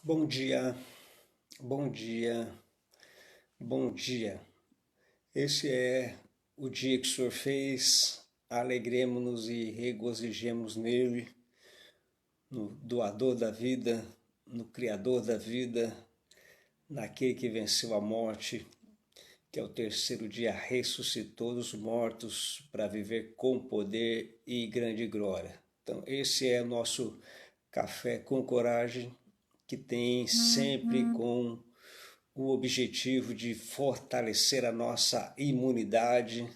Bom dia, bom dia, bom dia. Esse é o dia que o Senhor fez, alegremos-nos e regozijemos nele, no doador da vida, no Criador da vida, naquele que venceu a morte, que ao terceiro dia ressuscitou dos mortos para viver com poder e grande glória. Então, esse é o nosso café com coragem, que tem sempre com o objetivo de fortalecer a nossa imunidade,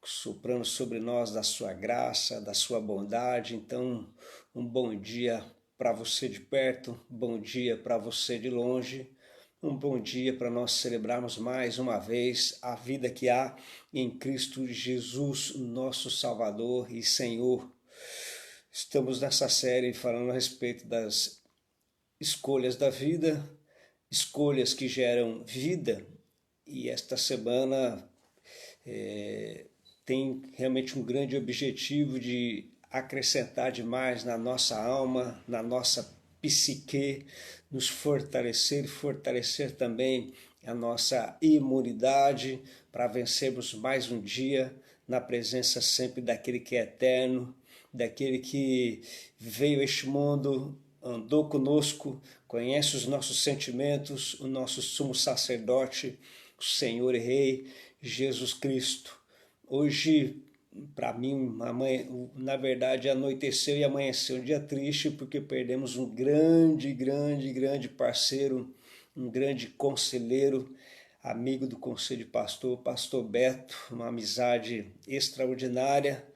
soprando sobre nós da sua graça, da sua bondade. Então, um bom dia para você de perto, bom dia para você de longe, um bom dia para nós celebrarmos mais uma vez a vida que há em Cristo Jesus, nosso Salvador e Senhor. Estamos nessa série falando a respeito das escolhas da vida, escolhas que geram vida, e esta semana tem realmente um grande objetivo de acrescentar demais na nossa alma, na nossa psique, nos fortalecer e fortalecer também a nossa imunidade para vencermos mais um dia na presença sempre daquele que é eterno, daquele que veio a este mundo, andou conosco, conhece os nossos sentimentos, o nosso sumo sacerdote, o Senhor e Rei, Jesus Cristo. Hoje, para mim, na verdade, anoiteceu e amanheceu um dia triste porque perdemos um grande parceiro, um grande conselheiro, amigo do Conselho de Pastor, Pastor Beto, uma amizade extraordinária,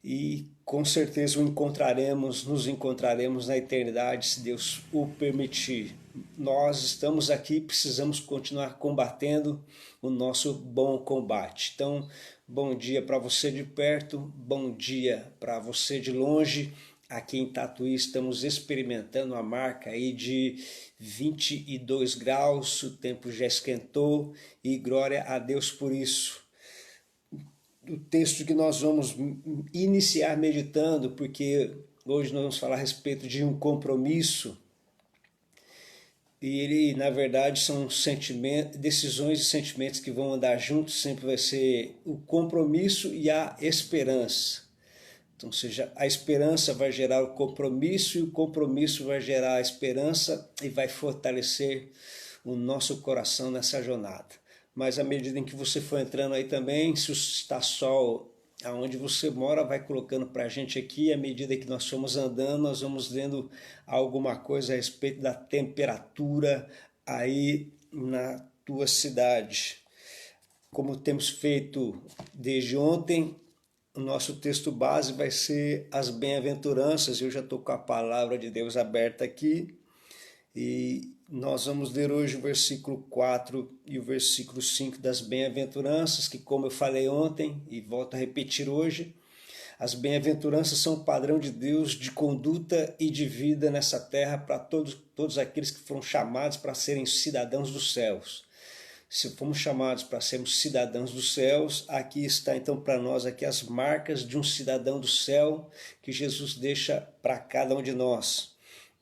e com certeza nos encontraremos na eternidade, se Deus o permitir. Nós estamos aqui, precisamos continuar combatendo o nosso bom combate. Então, bom dia para você de perto, bom dia para você de longe. Aqui em Tatuí estamos experimentando a marca aí de 22 graus, o tempo já esquentou e glória a Deus por isso. O texto que nós vamos iniciar meditando, porque hoje nós vamos falar a respeito de um compromisso, e ele, na verdade, são sentimentos, decisões e sentimentos que vão andar juntos, sempre vai ser o compromisso e a esperança. Então, seja, a esperança vai gerar o compromisso e o compromisso vai gerar a esperança e vai fortalecer o nosso coração nessa jornada. Mas à medida em que você for entrando aí também, se está sol aonde você mora, vai colocando para a gente aqui, à medida que nós formos andando, nós vamos vendo alguma coisa a respeito da temperatura aí na tua cidade. Como temos feito desde ontem, o nosso texto base vai ser as bem-aventuranças. Eu já estou com a palavra de Deus aberta aqui e nós vamos ler hoje o versículo 4 e o versículo 5 das bem-aventuranças, que, como eu falei ontem e volto a repetir hoje, as bem-aventuranças são o padrão de Deus de conduta e de vida nessa terra para todos aqueles que foram chamados para serem cidadãos dos céus. Se fomos chamados para sermos cidadãos dos céus, aqui está então para nós aqui as marcas de um cidadão do céu que Jesus deixa para cada um de nós.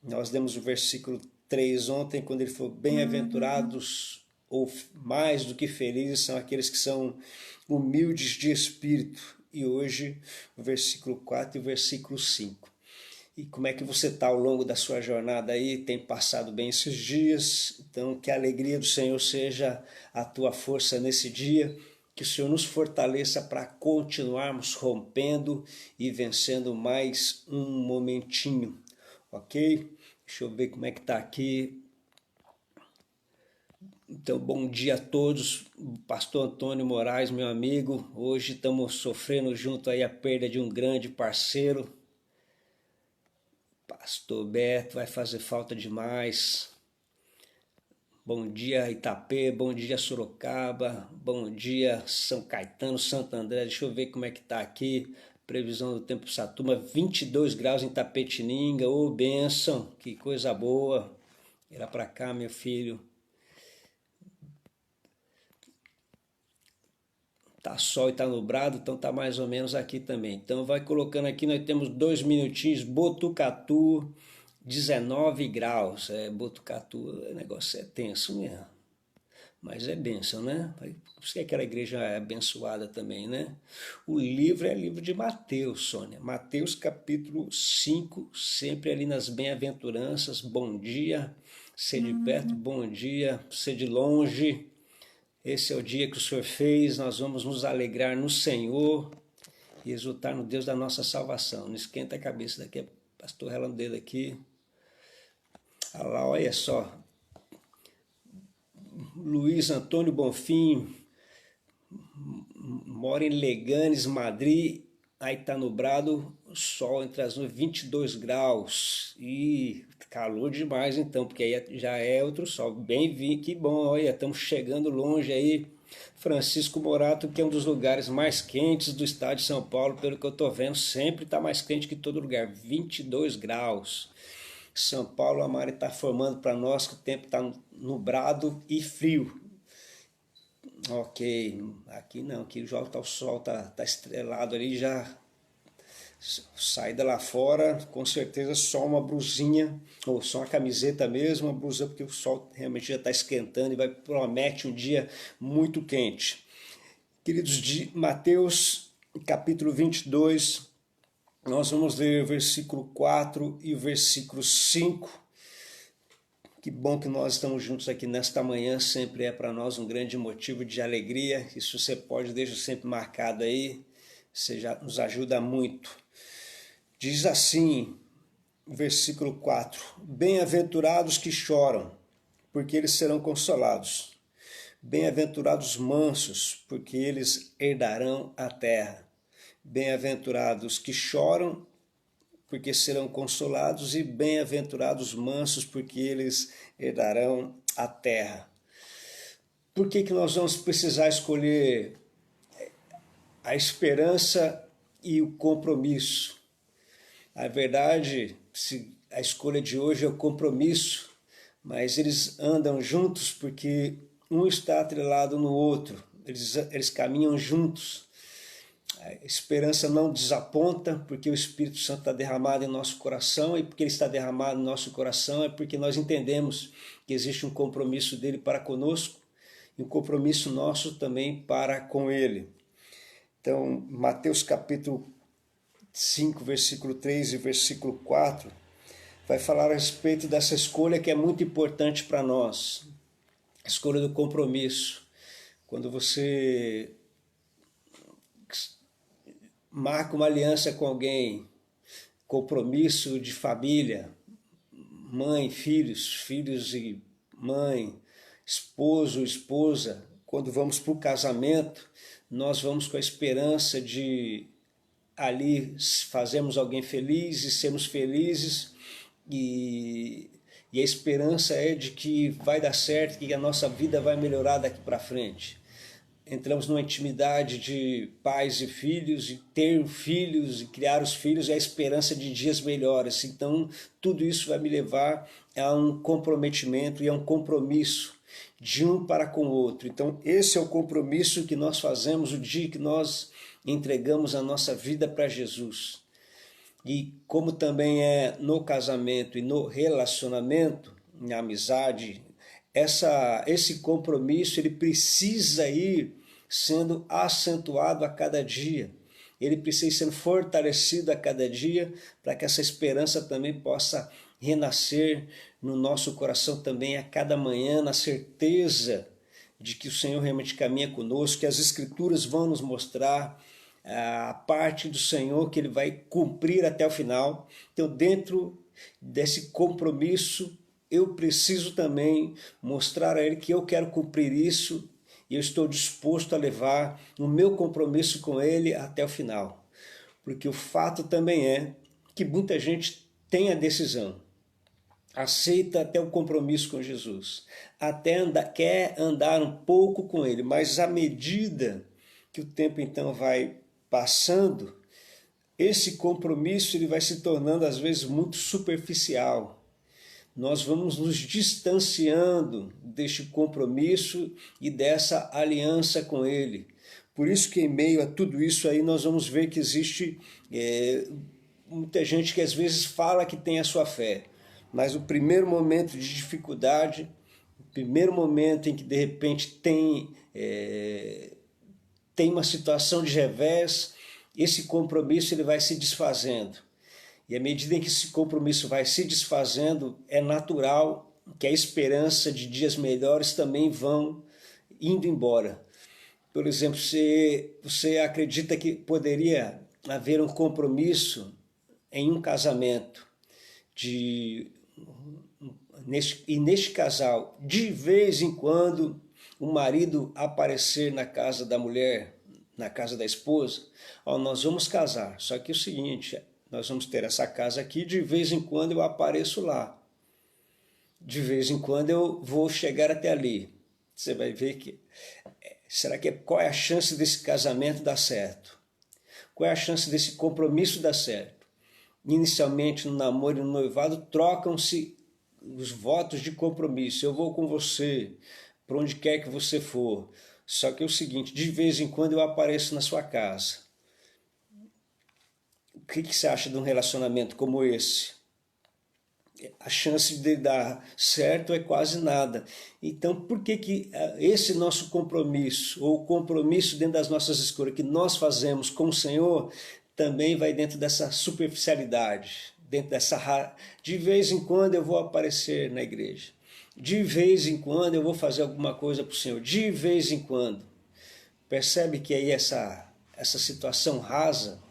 Nós demos o versículo 3 ontem, quando ele falou: bem-aventurados ou mais do que felizes são aqueles que são humildes de espírito. E hoje o versículo 4 e o versículo 5. E como é que você está ao longo da sua jornada aí? Tem passado bem esses dias? Então, que a alegria do Senhor seja a tua força nesse dia, que o Senhor nos fortaleça para continuarmos rompendo e vencendo mais um momentinho, ok? Deixa eu ver como é que está aqui. Então, bom dia a todos. Pastor Antônio Moraes, meu amigo. Hoje estamos sofrendo junto aí a perda de um grande parceiro. Pastor Beto, vai fazer falta demais. Bom dia Itapê, bom dia Sorocaba, bom dia São Caetano, Santo André. Deixa eu ver como é que tá aqui. Previsão do tempo Satuma, 22 graus em Tapetininga. Ô, bênção, que coisa boa. Irá para cá, meu filho. Tá sol e tá nublado, então tá mais ou menos aqui também. Então vai colocando aqui, nós temos 2 minutinhos, Botucatu, 19 graus. Botucatu, o negócio é tenso mesmo. Mas é bênção, né? Por isso que aquela igreja é abençoada também, né? O livro é livro de Mateus, Sônia. Mateus capítulo 5, sempre ali nas bem-aventuranças. Bom dia, ser de perto, bom dia, ser de longe. Esse é o dia que o Senhor fez, nós vamos nos alegrar no Senhor e exultar no Deus da nossa salvação. Não esquenta a cabeça daqui, pastor relando o dedo aqui. Olha lá, olha só. Luiz Antônio Bonfim mora em Leganes, Madrid. Aí tá nublado, sol entre as nuvens, 22 graus. E calor demais então, porque aí já é outro sol. Bem-vindo, que bom, olha, estamos chegando longe aí. Francisco Morato, que é um dos lugares mais quentes do estado de São Paulo, pelo que eu estou vendo, sempre está mais quente que todo lugar, 22 graus. São Paulo, a Mari está formando para nós que o tempo está nublado e frio. Ok, aqui não, aqui já tá, o sol tá estrelado ali, já saída lá fora, com certeza só uma blusinha, ou só uma camiseta mesmo, uma blusa, porque o sol realmente já está esquentando e promete um dia muito quente. Queridos, de Mateus, capítulo 22, nós vamos ler o versículo 4 e o versículo 5. Que bom que nós estamos juntos aqui nesta manhã, sempre é para nós um grande motivo de alegria. Isso você pode deixar sempre marcado aí, você já nos ajuda muito. Diz assim, versículo 4: Bem-aventurados que choram, porque eles serão consolados. Bem-aventurados mansos, porque eles herdarão a terra. Bem-aventurados que choram, porque serão consolados, e bem-aventurados mansos, porque eles herdarão a terra. Por que nós vamos precisar escolher a esperança e o compromisso? A verdade, a escolha de hoje é o compromisso, mas eles andam juntos porque um está atrelado no outro, eles caminham juntos. A esperança não desaponta, porque o Espírito Santo está derramado em nosso coração, e porque ele está derramado em nosso coração é porque nós entendemos que existe um compromisso dele para conosco e um compromisso nosso também para com ele. Então, Mateus capítulo 5, versículo 3 e versículo 4, vai falar a respeito dessa escolha que é muito importante para nós, a escolha do compromisso. Quando você marca uma aliança com alguém, compromisso de família, mãe, filhos, filhos e mãe, esposo, esposa, quando vamos para o casamento, nós vamos com a esperança de ali fazermos alguém feliz e sermos felizes, e a esperança é de que vai dar certo, que a nossa vida vai melhorar daqui para frente. Entramos numa intimidade de pais e filhos, e ter filhos e criar os filhos é a esperança de dias melhores. Então, tudo isso vai me levar a um comprometimento e a um compromisso de um para com o outro. Então, esse é o compromisso que nós fazemos o dia que nós entregamos a nossa vida para Jesus. E como também é no casamento e no relacionamento, na amizade, esse compromisso ele precisa ir sendo acentuado a cada dia. Ele precisa ir sendo fortalecido a cada dia para que essa esperança também possa renascer no nosso coração também a cada manhã, na certeza de que o Senhor realmente caminha conosco, que as Escrituras vão nos mostrar a parte do Senhor que Ele vai cumprir até o final. Então, dentro desse compromisso, eu preciso também mostrar a Ele que eu quero cumprir isso e eu estou disposto a levar o meu compromisso com Ele até o final. Porque o fato também é que muita gente tem a decisão, aceita até o compromisso com Jesus, quer andar um pouco com Ele, mas à medida que o tempo então vai passando, esse compromisso ele vai se tornando às vezes muito superficial. Nós vamos nos distanciando deste compromisso e dessa aliança com Ele. Por isso que em meio a tudo isso aí nós vamos ver que existe muita gente que às vezes fala que tem a sua fé, Mas o primeiro momento de dificuldade, o primeiro momento em que de repente tem uma situação de revés, esse compromisso ele vai se desfazendo. E à medida em que esse compromisso vai se desfazendo, é natural que a esperança de dias melhores também vão indo embora. Por exemplo, você acredita que poderia haver um compromisso em um casamento e neste casal, de vez em quando, o marido aparecer na casa da mulher, na casa da esposa, nós vamos casar, só que é o seguinte, nós vamos ter essa casa aqui, de vez em quando eu apareço lá, de vez em quando eu vou chegar até ali. Você vai ver que, qual é a chance desse casamento dar certo? Qual é a chance desse compromisso dar certo? Inicialmente no namoro e no noivado trocam-se os votos de compromisso. Eu vou com você, para onde quer que você for. Só que é o seguinte, de vez em quando eu apareço na sua casa. O que você acha de um relacionamento como esse? A chance de dar certo é quase nada. Então, por que esse nosso compromisso, ou o compromisso dentro das nossas escolhas que nós fazemos com o Senhor, também vai dentro dessa superficialidade, dentro dessa... De vez em quando eu vou aparecer na igreja, de vez em quando eu vou fazer alguma coisa para o Senhor, de vez em quando. Percebe que aí essa situação rasa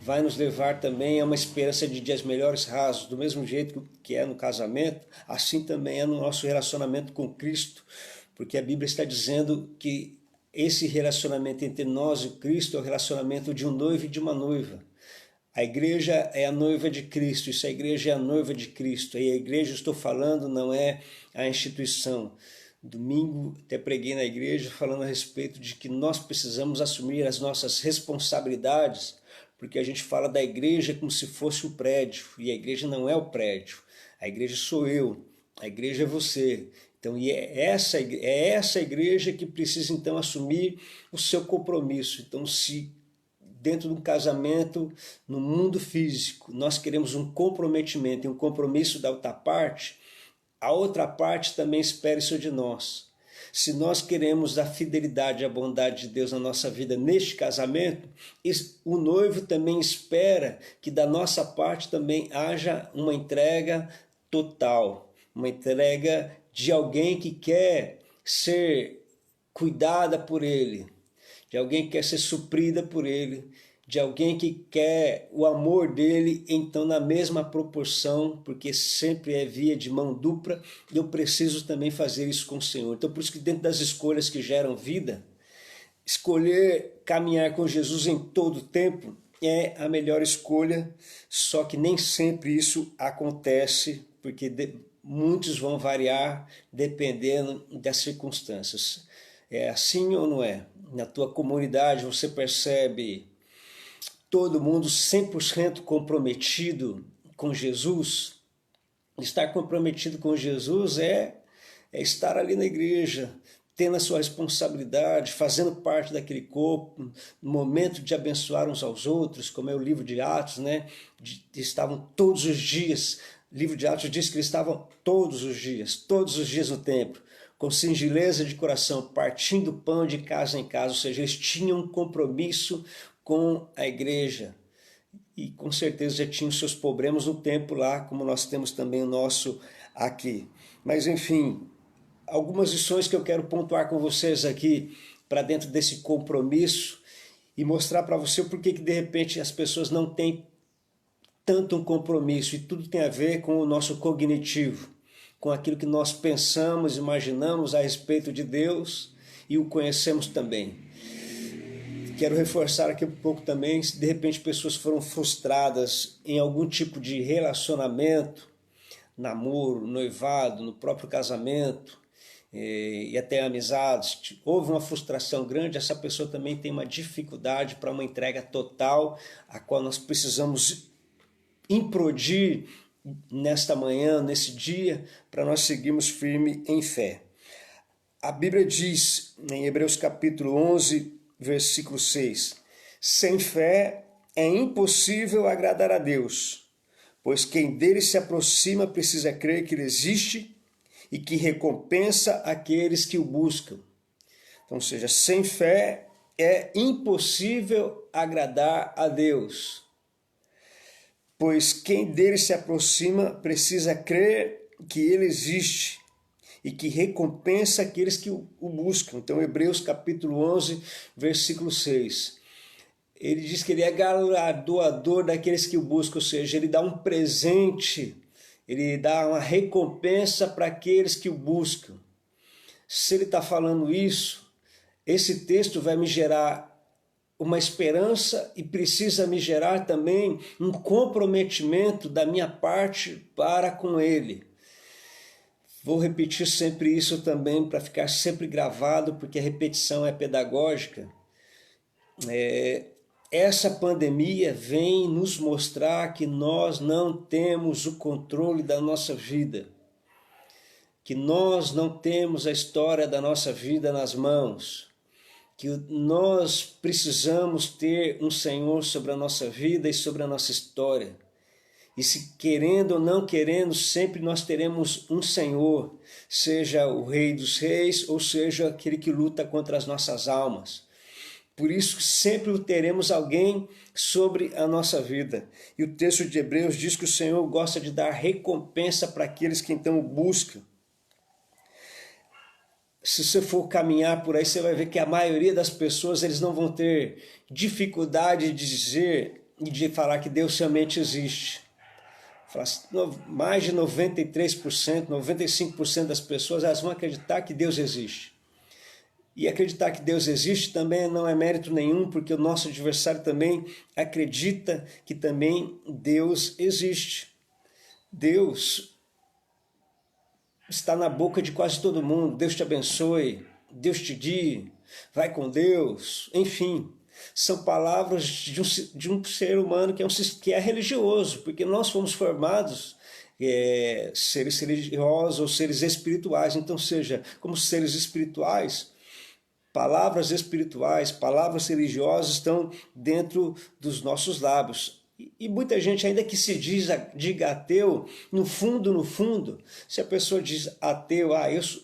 vai nos levar também a uma esperança de dias melhores rasos, do mesmo jeito que é no casamento, assim também é no nosso relacionamento com Cristo, porque a Bíblia está dizendo que esse relacionamento entre nós e Cristo é o relacionamento de um noivo e de uma noiva. A igreja é a noiva de Cristo, isso a igreja é a noiva de Cristo, e a igreja, estou falando, não é a instituição. Domingo até preguei na igreja falando a respeito de que nós precisamos assumir as nossas responsabilidades, porque a gente fala da igreja como se fosse um prédio, e a igreja não é o prédio, a igreja sou eu, a igreja é você. Então, é essa igreja que precisa então assumir o seu compromisso. Então, se dentro de um casamento, no mundo físico, nós queremos um comprometimento e um compromisso da outra parte, a outra parte também espera isso de nós. Se nós queremos a fidelidade e a bondade de Deus na nossa vida neste casamento, o noivo também espera que da nossa parte também haja uma entrega total, uma entrega de alguém que quer ser cuidada por ele, de alguém que quer ser suprida por ele, de alguém que quer o amor dele, então na mesma proporção, porque sempre é via de mão dupla, eu preciso também fazer isso com o Senhor. Então por isso que dentro das escolhas que geram vida, escolher caminhar com Jesus em todo o tempo é a melhor escolha, só que nem sempre isso acontece, porque muitos vão variar dependendo das circunstâncias. É assim ou não é? Na tua comunidade você percebe todo mundo 100% comprometido com Jesus? Estar comprometido com Jesus é estar ali na igreja, tendo a sua responsabilidade, fazendo parte daquele corpo, no momento de abençoar uns aos outros, como é o livro de Atos, né? Estavam todos os dias, o livro de Atos diz que eles estavam todos os dias no templo, com singeleza de coração, partindo pão de casa em casa, ou seja, eles tinham um compromisso com a igreja, e com certeza já tinham seus problemas no tempo lá, como nós temos também o nosso aqui. Mas enfim, algumas lições que eu quero pontuar com vocês aqui, para dentro desse compromisso, e mostrar para você o porquê que de repente as pessoas não têm tanto um compromisso, e tudo tem a ver com o nosso cognitivo, com aquilo que nós pensamos, imaginamos a respeito de Deus, e o conhecemos também. Quero reforçar aqui um pouco também, se de repente pessoas foram frustradas em algum tipo de relacionamento, namoro, noivado, no próprio casamento, e até amizades, houve uma frustração grande, essa pessoa também tem uma dificuldade para uma entrega total, a qual nós precisamos implodir nesta manhã, nesse dia, para nós seguirmos firme em fé. A Bíblia diz, em Hebreus capítulo 11, versículo 6, sem fé é impossível agradar a Deus, pois quem dele se aproxima precisa crer que ele existe e que recompensa aqueles que o buscam. Então, ou seja, sem fé é impossível agradar a Deus, pois quem dele se aproxima precisa crer que ele existe e que recompensa aqueles que o buscam. Então, Hebreus capítulo 11, versículo 6. Ele diz que ele é galardoador daqueles que o buscam, ou seja, ele dá um presente, ele dá uma recompensa para aqueles que o buscam. Se ele está falando isso, esse texto vai me gerar uma esperança e precisa me gerar também um comprometimento da minha parte para com ele. Vou repetir sempre isso também para ficar sempre gravado, porque a repetição é pedagógica. Essa pandemia vem nos mostrar que nós não temos o controle da nossa vida, que nós não temos a história da nossa vida nas mãos, que nós precisamos ter um Senhor sobre a nossa vida e sobre a nossa história. E se querendo ou não querendo, sempre nós teremos um Senhor, seja o Rei dos Reis ou seja aquele que luta contra as nossas almas. Por isso sempre teremos alguém sobre a nossa vida. E o texto de Hebreus diz que o Senhor gosta de dar recompensa para aqueles que então o buscam. Se você for caminhar por aí, você vai ver que a maioria das pessoas eles não vão ter dificuldade de dizer e de falar que Deus realmente existe. Mais de 93%, 95% das pessoas elas vão acreditar que Deus existe. E acreditar que Deus existe também não é mérito nenhum, porque o nosso adversário também acredita que também Deus existe. Deus está na boca de quase todo mundo. Deus te abençoe, Deus te guie, vai com Deus, enfim. São palavras de um ser humano que é religioso, porque nós fomos formados seres religiosos ou seres espirituais. Então, seja, como seres espirituais, palavras espirituais, palavras religiosas estão dentro dos nossos lábios. E muita gente ainda que se diga ateu, no fundo, se a pessoa diz ateu,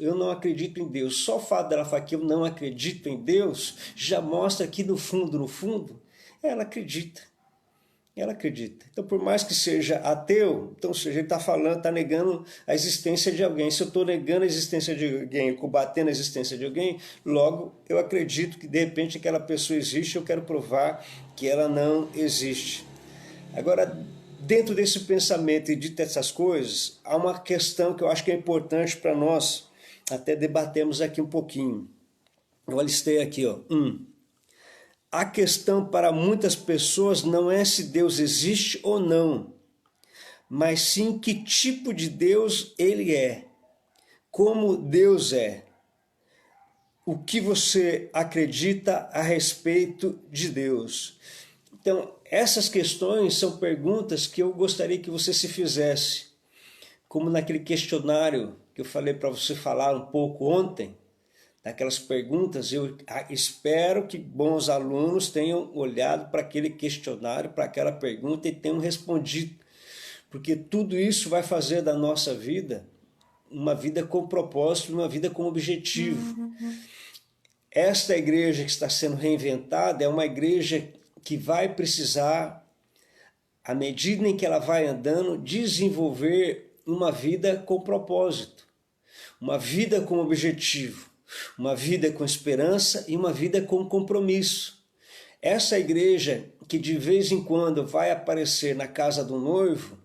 eu não acredito em Deus, só o fato dela falar que eu não acredito em Deus, já mostra que no fundo, ela acredita. Ela acredita. Então, por mais que seja ateu, então, seja, ele está falando, está negando a existência de alguém. Se eu estou negando a existência de alguém, combatendo a existência de alguém, logo eu acredito que de repente aquela pessoa existe, eu quero provar que ela não existe. Agora, dentro desse pensamento e dito essas coisas, há uma questão que eu acho que é importante para nós até debatermos aqui um pouquinho. Eu alistei aqui, ó. A questão para muitas pessoas não é se Deus existe ou não, mas sim que tipo de Deus ele é, como Deus é, o que você acredita a respeito de Deus. Então, essas questões são perguntas que eu gostaria que você se fizesse, como naquele questionário que eu falei para você falar um pouco ontem, daquelas perguntas. Eu espero que bons alunos tenham olhado para aquele questionário, para aquela pergunta e tenham respondido, porque tudo isso vai fazer da nossa vida uma vida com propósito, uma vida com objetivo. Esta igreja que está sendo reinventada é uma igreja que vai precisar, à medida em que ela vai andando, desenvolver uma vida com propósito, uma vida com objetivo, uma vida com esperança e uma vida com compromisso. Essa igreja que de vez em quando vai aparecer na casa do noivo,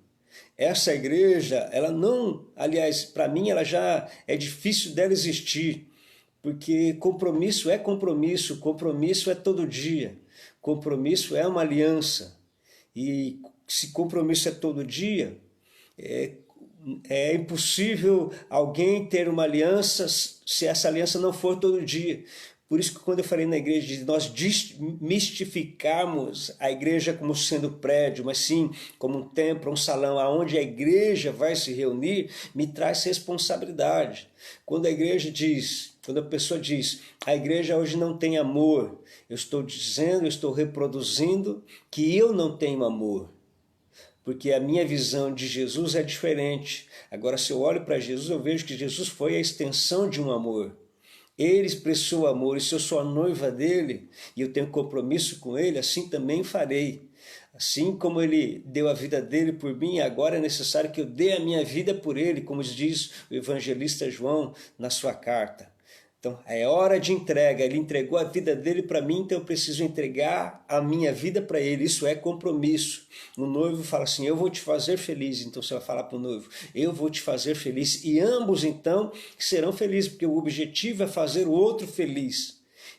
essa igreja, ela não, aliás, para mim ela já é difícil dela existir, porque compromisso é todo dia, compromisso é uma aliança, e se compromisso é todo dia, é impossível alguém ter uma aliança se essa aliança não for todo dia. Por isso que quando eu falei na igreja de nós desmistificarmos a igreja como sendo prédio, mas sim como um templo, um salão, aonde a igreja vai se reunir, me traz responsabilidade. Quando a pessoa diz, a igreja hoje não tem amor, eu estou reproduzindo que eu não tenho amor. porque a minha visão de Jesus é diferente. Agora, se eu olho para Jesus, eu vejo que Jesus foi a extensão de um amor. Ele expressou amor, e se eu sou a noiva dele e eu tenho compromisso com ele, assim também farei. Assim como ele deu a vida dele por mim, agora é necessário que eu dê a minha vida por ele, como diz o evangelista João na sua carta. Então é hora de entrega, ele entregou a vida dele para mim, então eu preciso entregar a minha vida para ele, isso é compromisso. O noivo fala assim, eu vou te fazer feliz, então você vai falar para o noivo, eu vou te fazer feliz, e ambos então serão felizes, porque o objetivo é fazer o outro feliz.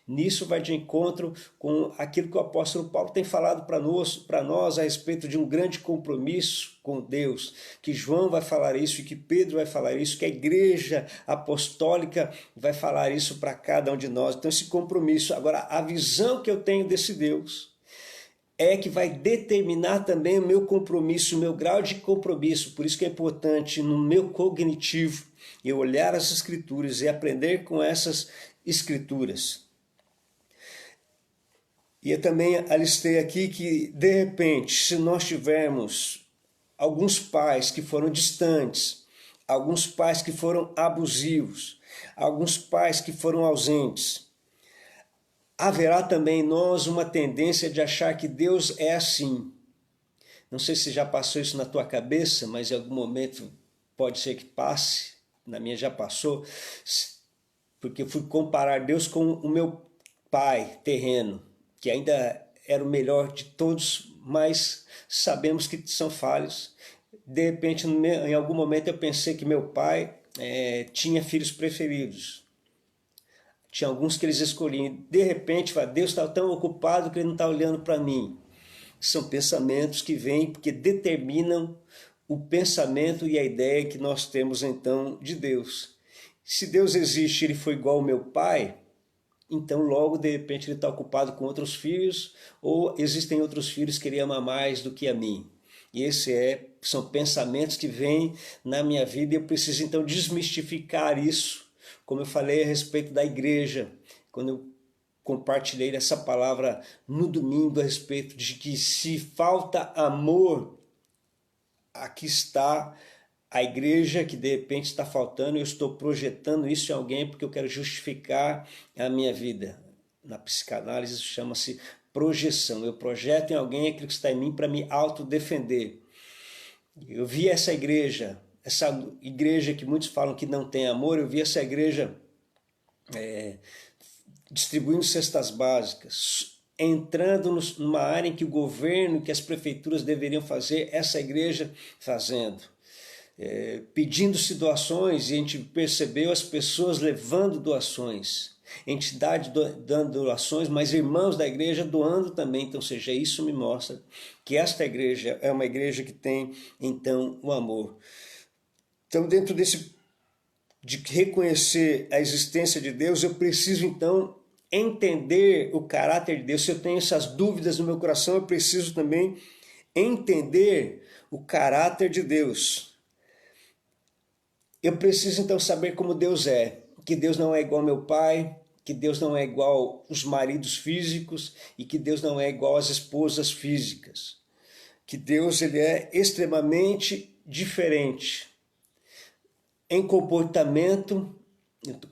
Nisso vai de encontro com aquilo que o apóstolo Paulo tem falado para nós a respeito de um grande compromisso com Deus, que João vai falar isso e que Pedro vai falar isso, que a igreja apostólica vai falar isso para cada um de nós. Então esse compromisso, agora a visão que eu tenho desse Deus é que vai determinar também o meu compromisso, o meu grau de compromisso. Por isso que é importante no meu cognitivo eu olhar as escrituras e aprender com essas escrituras. E eu também alistei aqui que, de repente, se nós tivermos alguns pais que foram distantes, alguns pais que foram abusivos, alguns pais que foram ausentes, haverá também em nós uma tendência de achar que Deus é assim. Não sei se já passou isso na tua cabeça, mas em algum momento pode ser que passe, na minha já passou, porque eu fui comparar Deus com o meu pai terreno, que ainda era o melhor de todos, mas sabemos que são falhos. De repente, em algum momento eu pensei que meu pai tinha filhos preferidos. Tinha alguns que eles escolhiam. De repente, Deus está tão ocupado que ele não está olhando para mim. São pensamentos que vêm porque determinam o pensamento e a ideia que nós temos então de Deus. Se Deus existe, ele foi igual ao meu pai, então logo de repente ele está ocupado com outros filhos, ou existem outros filhos que ele ama mais do que a mim. E são pensamentos que vêm na minha vida e eu preciso então desmistificar isso, como eu falei a respeito da igreja, quando eu compartilhei essa palavra no domingo a respeito de que se falta amor, aqui está a igreja que de repente está faltando, eu estou projetando isso em alguém porque eu quero justificar a minha vida. Na psicanálise isso chama-se projeção. Eu projeto em alguém aquilo que está em mim para me autodefender. Eu vi essa igreja que muitos falam que não tem amor, eu vi essa igreja distribuindo cestas básicas, entrando numa área em que o governo, que as prefeituras deveriam fazer, essa igreja fazendo. Pedindo-se doações, e a gente percebeu as pessoas levando doações, entidade dando doações, mas irmãos da igreja doando também. Então, ou seja, isso me mostra que esta igreja é uma igreja que tem então o amor. Então, dentro de reconhecer a existência de Deus, eu preciso então entender o caráter de Deus. Se eu tenho essas dúvidas no meu coração, eu preciso também entender o caráter de Deus. Eu preciso então saber como Deus é, que Deus não é igual ao meu pai, que Deus não é igual aos maridos físicos e que Deus não é igual às esposas físicas. Que Deus ele é extremamente diferente. Em comportamento,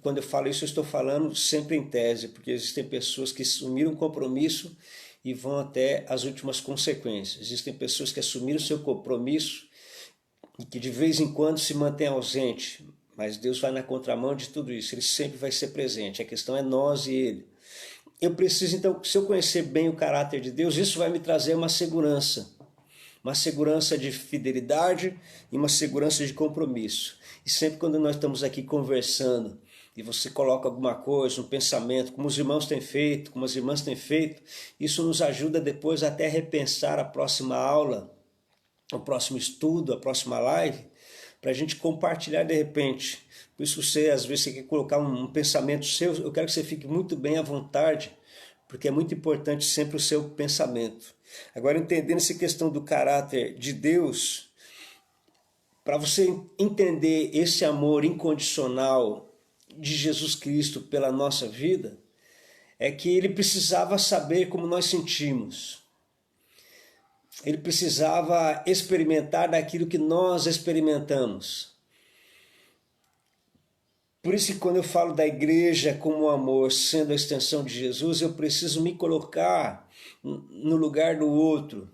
quando eu falo isso, eu estou falando sempre em tese, porque existem pessoas que assumiram um compromisso e vão até as últimas consequências. Existem pessoas que assumiram seu compromisso e que de vez em quando se mantém ausente, mas Deus vai na contramão de tudo isso, ele sempre vai ser presente, a questão é nós e ele. Eu preciso então, se eu conhecer bem o caráter de Deus, isso vai me trazer uma segurança de fidelidade e uma segurança de compromisso. E sempre quando nós estamos aqui conversando, e você coloca alguma coisa, um pensamento, como os irmãos têm feito, como as irmãs têm feito, isso nos ajuda depois até a repensar a próxima aula, o próximo estudo, a próxima live, para a gente compartilhar de repente. Por isso você, às vezes, você quer colocar um pensamento seu, eu quero que você fique muito bem à vontade, porque é muito importante sempre o seu pensamento. Agora, entendendo essa questão do caráter de Deus, para você entender esse amor incondicional de Jesus Cristo pela nossa vida, é que ele precisava saber como nós sentimos. ele precisava experimentar daquilo que nós experimentamos. Por isso que quando eu falo da igreja como amor sendo a extensão de Jesus, eu preciso me colocar no lugar do outro.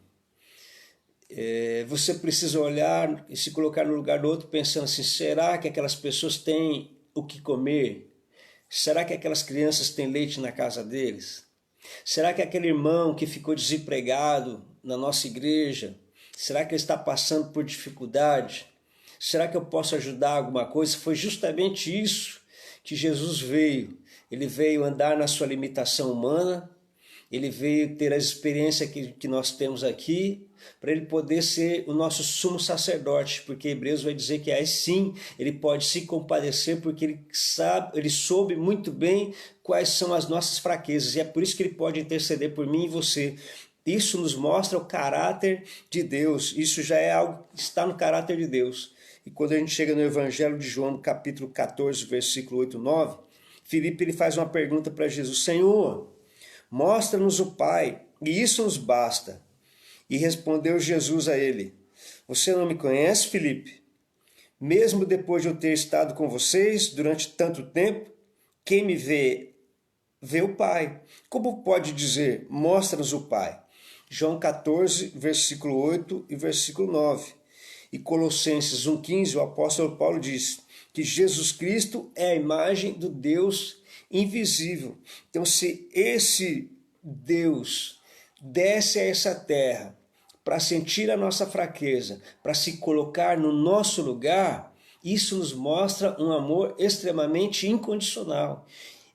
Você precisa olhar e se colocar no lugar do outro pensando assim, será que aquelas pessoas têm o que comer? Será que aquelas crianças têm leite na casa deles? Será que aquele irmão que ficou desempregado na nossa igreja, será que ele está passando por dificuldade? Será que eu posso ajudar alguma coisa? Foi justamente isso que Jesus veio. Ele veio andar na sua limitação humana, ele veio ter a experiência que nós temos aqui, para ele poder ser o nosso sumo sacerdote, porque Hebreus vai dizer que aí sim ele pode se compadecer, porque ele soube muito bem quais são as nossas fraquezas, e é por isso que ele pode interceder por mim e você. Isso nos mostra o caráter de Deus, isso já é algo que está no caráter de Deus. E quando a gente chega no Evangelho de João, no capítulo 14, versículo 8 e 9, Filipe ele faz uma pergunta para Jesus: Senhor, mostra-nos o Pai, e isso nos basta. E respondeu Jesus a ele: Você não me conhece, Filipe? Mesmo depois de eu ter estado com vocês durante tanto tempo, quem me vê, vê o Pai. Como pode dizer, mostra-nos o Pai? João 14, versículo 8 e versículo 9. E Colossenses 1,15, o apóstolo Paulo diz que Jesus Cristo é a imagem do Deus invisível. Então, se esse Deus desce a essa terra para sentir a nossa fraqueza, para se colocar no nosso lugar, isso nos mostra um amor extremamente incondicional.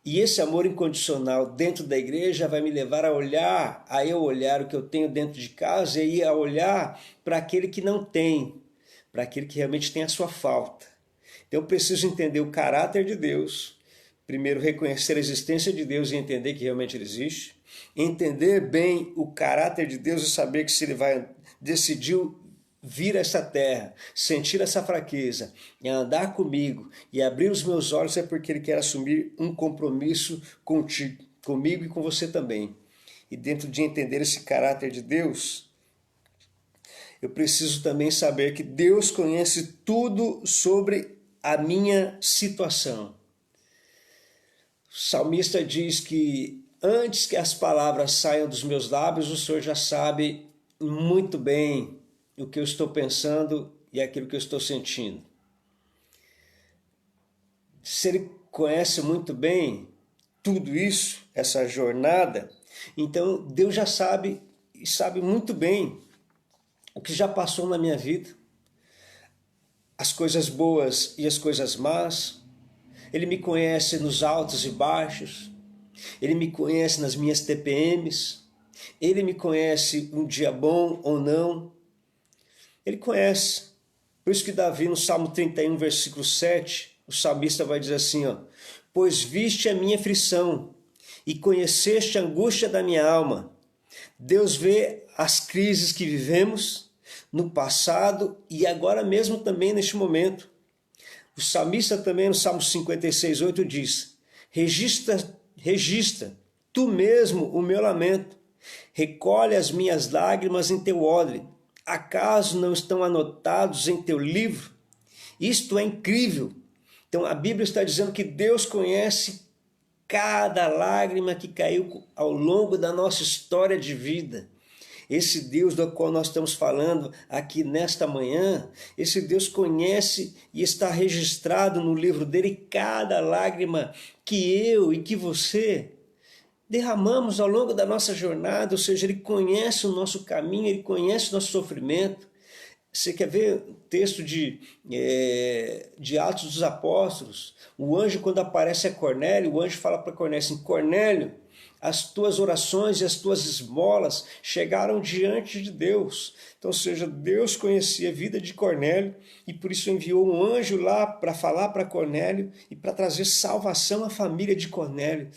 E esse amor incondicional dentro da igreja vai me levar a eu olhar o que eu tenho dentro de casa e a olhar para aquele que não tem, para aquele que realmente tem a sua falta. Então eu preciso entender o caráter de Deus, primeiro reconhecer a existência de Deus e entender que realmente ele existe, entender bem o caráter de Deus e saber que se ele decidiu vir a essa terra, sentir essa fraqueza e andar comigo e abrir os meus olhos, é porque ele quer assumir um compromisso contigo, comigo e com você também. E dentro de entender esse caráter de Deus, eu preciso também saber que Deus conhece tudo sobre a minha situação. O salmista diz que antes que as palavras saiam dos meus lábios, o Senhor já sabe muito bem o que eu estou pensando e aquilo que eu estou sentindo. Se ele conhece muito bem tudo isso, essa jornada, então Deus já sabe e sabe muito bem o que já passou na minha vida, as coisas boas e as coisas más. Ele me conhece nos altos e baixos, ele me conhece nas minhas TPMs, ele me conhece um dia bom ou não, ele conhece. Por isso que Davi, no Salmo 31, versículo 7, o salmista vai dizer assim, ó, pois viste a minha aflição e conheceste a angústia da minha alma. Deus vê as crises que vivemos no passado e agora mesmo também neste momento. O salmista também no Salmo 56, 8 diz, registra tu mesmo o meu lamento, recolhe as minhas lágrimas em teu odre. Acaso não estão anotados em teu livro? Isto é incrível. Então a Bíblia está dizendo que Deus conhece cada lágrima que caiu ao longo da nossa história de vida. Esse Deus do qual nós estamos falando aqui nesta manhã, esse Deus conhece e está registrado no livro dele cada lágrima que eu e que você derramamos ao longo da nossa jornada, ou seja, ele conhece o nosso caminho, ele conhece o nosso sofrimento. Você quer ver o texto de Atos dos Apóstolos? O anjo, quando aparece a Cornélio, o anjo fala para Cornélio assim, Cornélio, as tuas orações e as tuas esmolas chegaram diante de Deus. Então, ou seja, Deus conhecia a vida de Cornélio e por isso enviou um anjo lá para falar para Cornélio e para trazer salvação à família de Cornélio.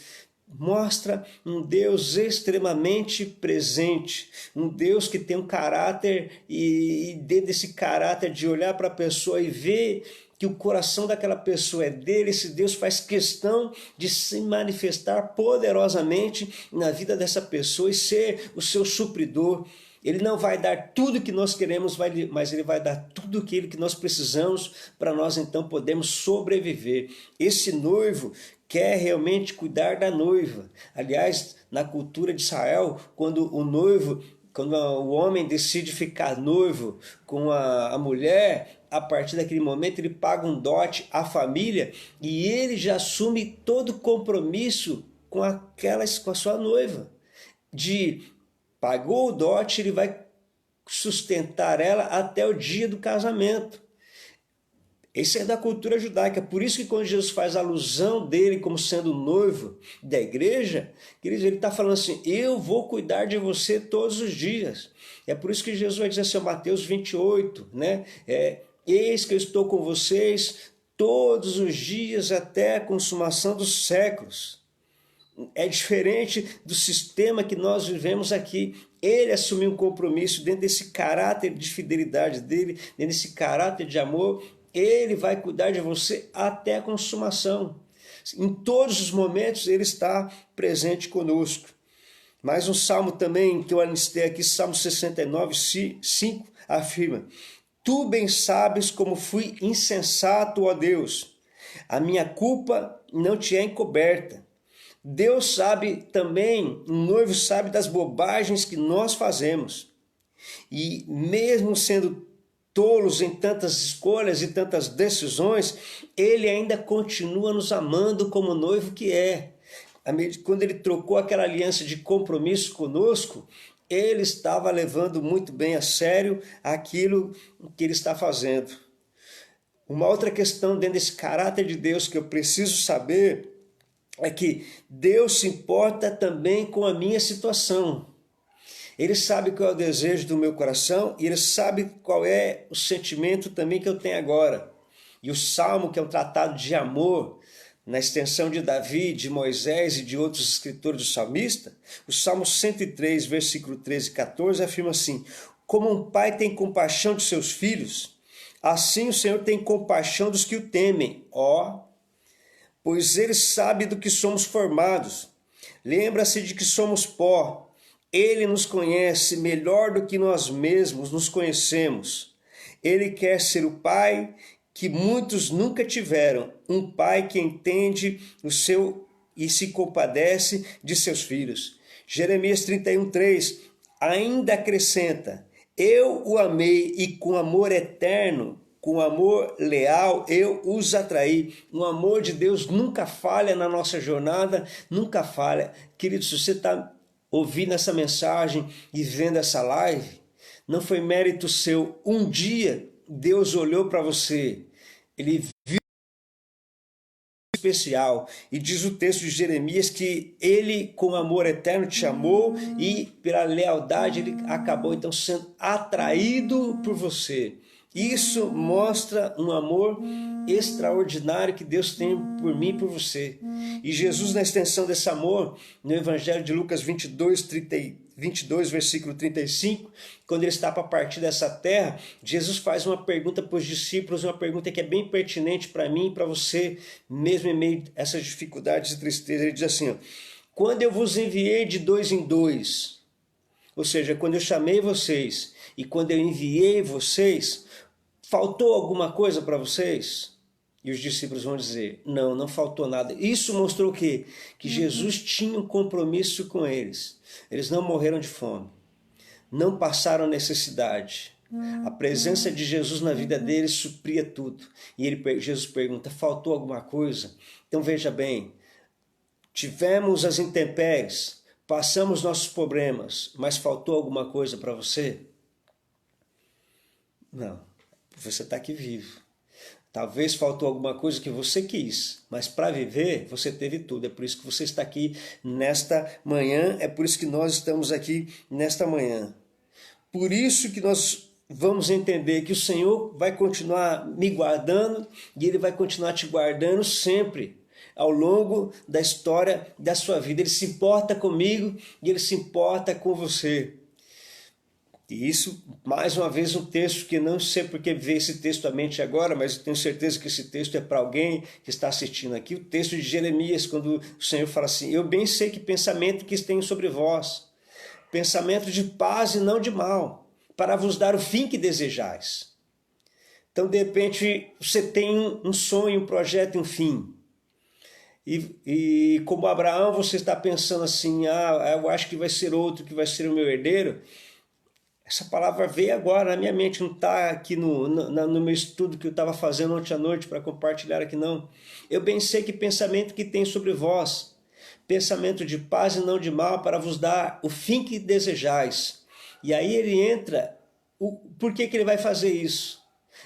Mostra um Deus extremamente presente, um Deus que tem um caráter e dentro desse caráter de olhar para a pessoa e ver que o coração daquela pessoa é dele, esse Deus faz questão de se manifestar poderosamente na vida dessa pessoa e ser o seu supridor. Ele não vai dar tudo que nós queremos, mas Ele vai dar tudo aquilo que nós precisamos para nós então podermos sobreviver. Esse noivo quer realmente cuidar da noiva. Aliás, na cultura de Israel, quando o homem decide ficar noivo com a mulher, a partir daquele momento ele paga um dote à família e ele já assume todo o compromisso com a sua noiva. Pagou o dote, ele vai sustentar ela até o dia do casamento. Isso é da cultura judaica, por isso que quando Jesus faz alusão dele como sendo noivo da igreja, queridos, ele está falando assim, eu vou cuidar de você todos os dias. É por isso que Jesus vai dizer assim, Mateus 28, né? Eis que eu estou com vocês todos os dias até a consumação dos séculos. É diferente do sistema que nós vivemos aqui. Ele assumiu um compromisso dentro desse caráter de fidelidade dele, dentro desse caráter de amor. Ele vai cuidar de você até a consumação. Em todos os momentos ele está presente conosco. Mais um salmo também que eu anistei aqui, Salmo 69, 5, afirma: Tu bem sabes como fui insensato, ó Deus. A minha culpa não te é encoberta. Deus sabe também, o noivo sabe das bobagens que nós fazemos. E mesmo sendo tolos em tantas escolhas e tantas decisões, ele ainda continua nos amando como noivo que é. Quando ele trocou aquela aliança de compromisso conosco, ele estava levando muito bem a sério aquilo que ele está fazendo. Uma outra questão dentro desse caráter de Deus que eu preciso saber é que Deus se importa também com a minha situação. Ele sabe qual é o desejo do meu coração e ele sabe qual é o sentimento também que eu tenho agora. E o Salmo, que é um tratado de amor, na extensão de Davi, de Moisés e de outros escritores do salmista, o Salmo 103, versículo 13 e 14, afirma assim: Como um pai tem compaixão de seus filhos, assim o Senhor tem compaixão dos que o temem, pois ele sabe do que somos formados. Lembra-se de que somos pó. Ele nos conhece melhor do que nós mesmos nos conhecemos. Ele quer ser o pai que muitos nunca tiveram, um pai que entende o seu e se compadece de seus filhos. Jeremias 31:3 ainda acrescenta: Eu o amei e com amor eterno, com amor leal, eu os atraí. O amor de Deus nunca falha na nossa jornada, nunca falha. Querido, se você está ouvindo essa mensagem e vendo essa live, não foi mérito seu. Um dia Deus olhou para você, ele viu especial, e diz o texto de Jeremias que ele com amor eterno te amou e pela lealdade ele acabou então sendo atraído por você. Isso mostra um amor extraordinário que Deus tem por mim e por você. E Jesus, na extensão desse amor, no Evangelho de Lucas 22, versículo 35, quando ele está para partir dessa terra, Jesus faz uma pergunta para os discípulos, uma pergunta que é bem pertinente para mim e para você, mesmo em meio a essas dificuldades e tristezas. Ele diz assim: quando eu vos enviei de dois em dois, ou seja, quando eu chamei vocês e quando eu enviei vocês, faltou alguma coisa para vocês? E os discípulos vão dizer: não, não faltou nada. Isso mostrou o quê? Que Jesus tinha um compromisso com eles. Eles não morreram de fome, não passaram necessidade. A presença de Jesus na vida deles supria tudo. E Jesus pergunta: faltou alguma coisa? Então veja bem, tivemos as intempéries, passamos nossos problemas, mas faltou alguma coisa para você? Não, você está aqui vivo. Talvez faltou alguma coisa que você quis, mas para viver você teve tudo. É por isso que você está aqui nesta manhã, é por isso que nós estamos aqui nesta manhã. Por isso que nós vamos entender que o Senhor vai continuar me guardando e Ele vai continuar te guardando sempre ao longo da história da sua vida. Ele se importa comigo e Ele se importa com você. E isso, mais uma vez, um texto que não sei porque veio esse texto à mente agora, mas eu tenho certeza que esse texto é para alguém que está assistindo aqui. O texto de Jeremias, quando o Senhor fala assim: eu bem sei que pensamento que tenho sobre vós. pensamento de paz e não de mal, para vos dar o fim que desejais. Então, de repente, você tem um sonho, um projeto, um fim. E como Abraão, você está pensando assim, eu acho que vai ser outro, que vai ser o meu herdeiro. Essa palavra veio agora na minha mente, não está aqui no meu estudo que eu estava fazendo ontem à noite para compartilhar aqui não. Eu bem sei que pensamento que tem sobre vós, pensamento de paz e não de mal, para vos dar o fim que desejais. E aí ele entra, por que ele vai fazer isso?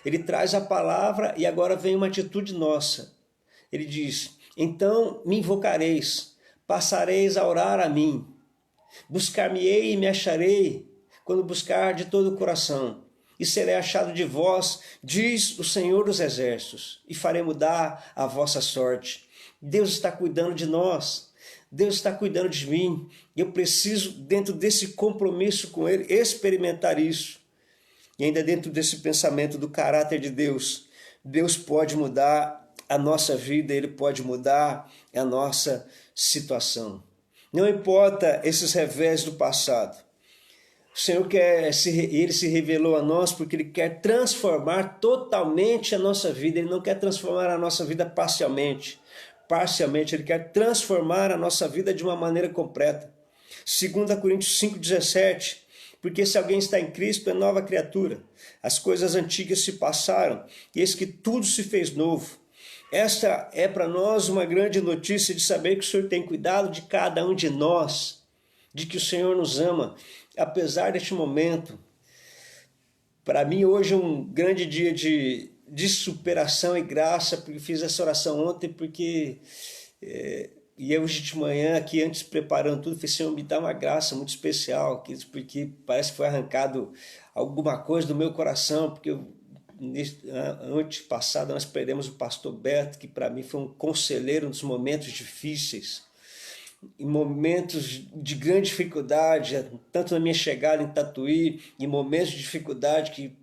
Ele traz a palavra e agora vem uma atitude nossa. Ele diz, então me invocareis, passareis a orar a mim, buscar-me-ei e me acharei, quando buscar de todo o coração, e serei achado de vós, diz o Senhor dos Exércitos, e farei mudar a vossa sorte. Deus está cuidando de nós, Deus está cuidando de mim, e eu preciso, dentro desse compromisso com Ele, experimentar isso. E ainda dentro desse pensamento do caráter de Deus, Deus pode mudar a nossa vida, Ele pode mudar a nossa situação. Não importa esses revés do passado. O Senhor Ele se revelou a nós porque Ele quer transformar totalmente a nossa vida. Ele não quer transformar a nossa vida parcialmente. Ele quer transformar a nossa vida de uma maneira completa. 2 Coríntios 5,17, porque se alguém está em Cristo é nova criatura. As coisas antigas se passaram, e eis que tudo se fez novo. Esta é para nós uma grande notícia de saber que o Senhor tem cuidado de cada um de nós, de que o Senhor nos ama, apesar deste momento. Para mim hoje é um grande dia de superação e graça, porque fiz essa oração ontem, porque e hoje de manhã aqui, antes preparando tudo, falei, Senhor, me dá uma graça muito especial, porque parece que foi arrancado alguma coisa do meu coração, porque antes passado nós perdemos o pastor Beto, que para mim foi um conselheiro nos momentos difíceis, em momentos de grande dificuldade, tanto na minha chegada em Tatuí, em momentos de dificuldade que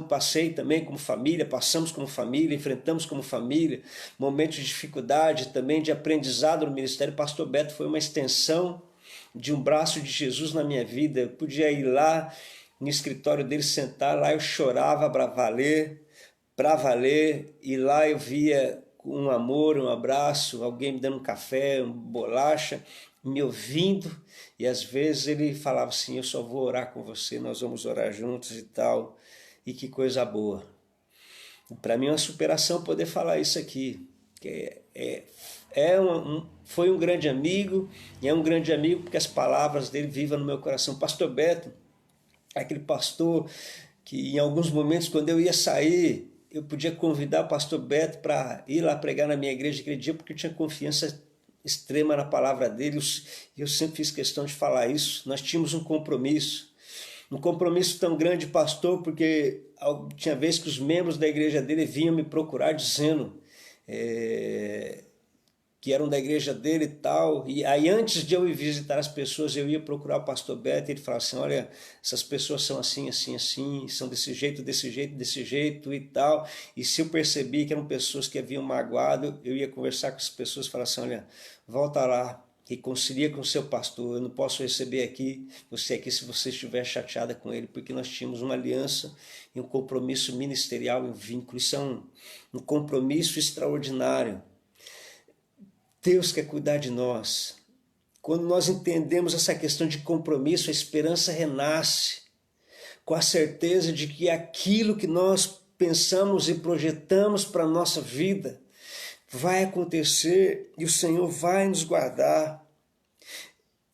passei também como família, passamos como família, enfrentamos como família, momentos de dificuldade também, de aprendizado no ministério. O pastor Beto foi uma extensão de um braço de Jesus na minha vida. Eu podia ir lá no escritório dele, sentar, lá eu chorava para valer, e lá eu via um amor, um abraço, alguém me dando um café, uma bolacha, me ouvindo, e às vezes ele falava assim, eu só vou orar com você, nós vamos orar juntos e tal, e que coisa boa. Para mim é uma superação poder falar isso aqui, que foi um grande amigo, e é um grande amigo porque as palavras dele vivam no meu coração. Pastor Beto, aquele pastor que em alguns momentos quando eu ia sair, eu podia convidar o pastor Beto para ir lá pregar na minha igreja aquele dia, porque eu tinha confiança extrema na palavra dele, e eu sempre fiz questão de falar isso. Nós tínhamos um compromisso tão grande, pastor, porque tinha vezes que os membros da igreja dele vinham me procurar dizendo que eram da igreja dele e tal, e aí antes de eu ir visitar as pessoas, eu ia procurar o pastor Beto, e ele falava assim, olha, essas pessoas são assim, assim, assim, são desse jeito e tal, e se eu percebi que eram pessoas que haviam magoado, eu ia conversar com as pessoas e falar assim, olha, volta lá, reconcilia com o seu pastor, eu não posso receber você aqui se você estiver chateada com ele, porque nós tínhamos uma aliança e um compromisso ministerial, um vínculo, isso é um compromisso extraordinário. Deus quer cuidar de nós. Quando nós entendemos essa questão de compromisso, a esperança renasce, com a certeza de que aquilo que nós pensamos e projetamos para a nossa vida vai acontecer e o Senhor vai nos guardar.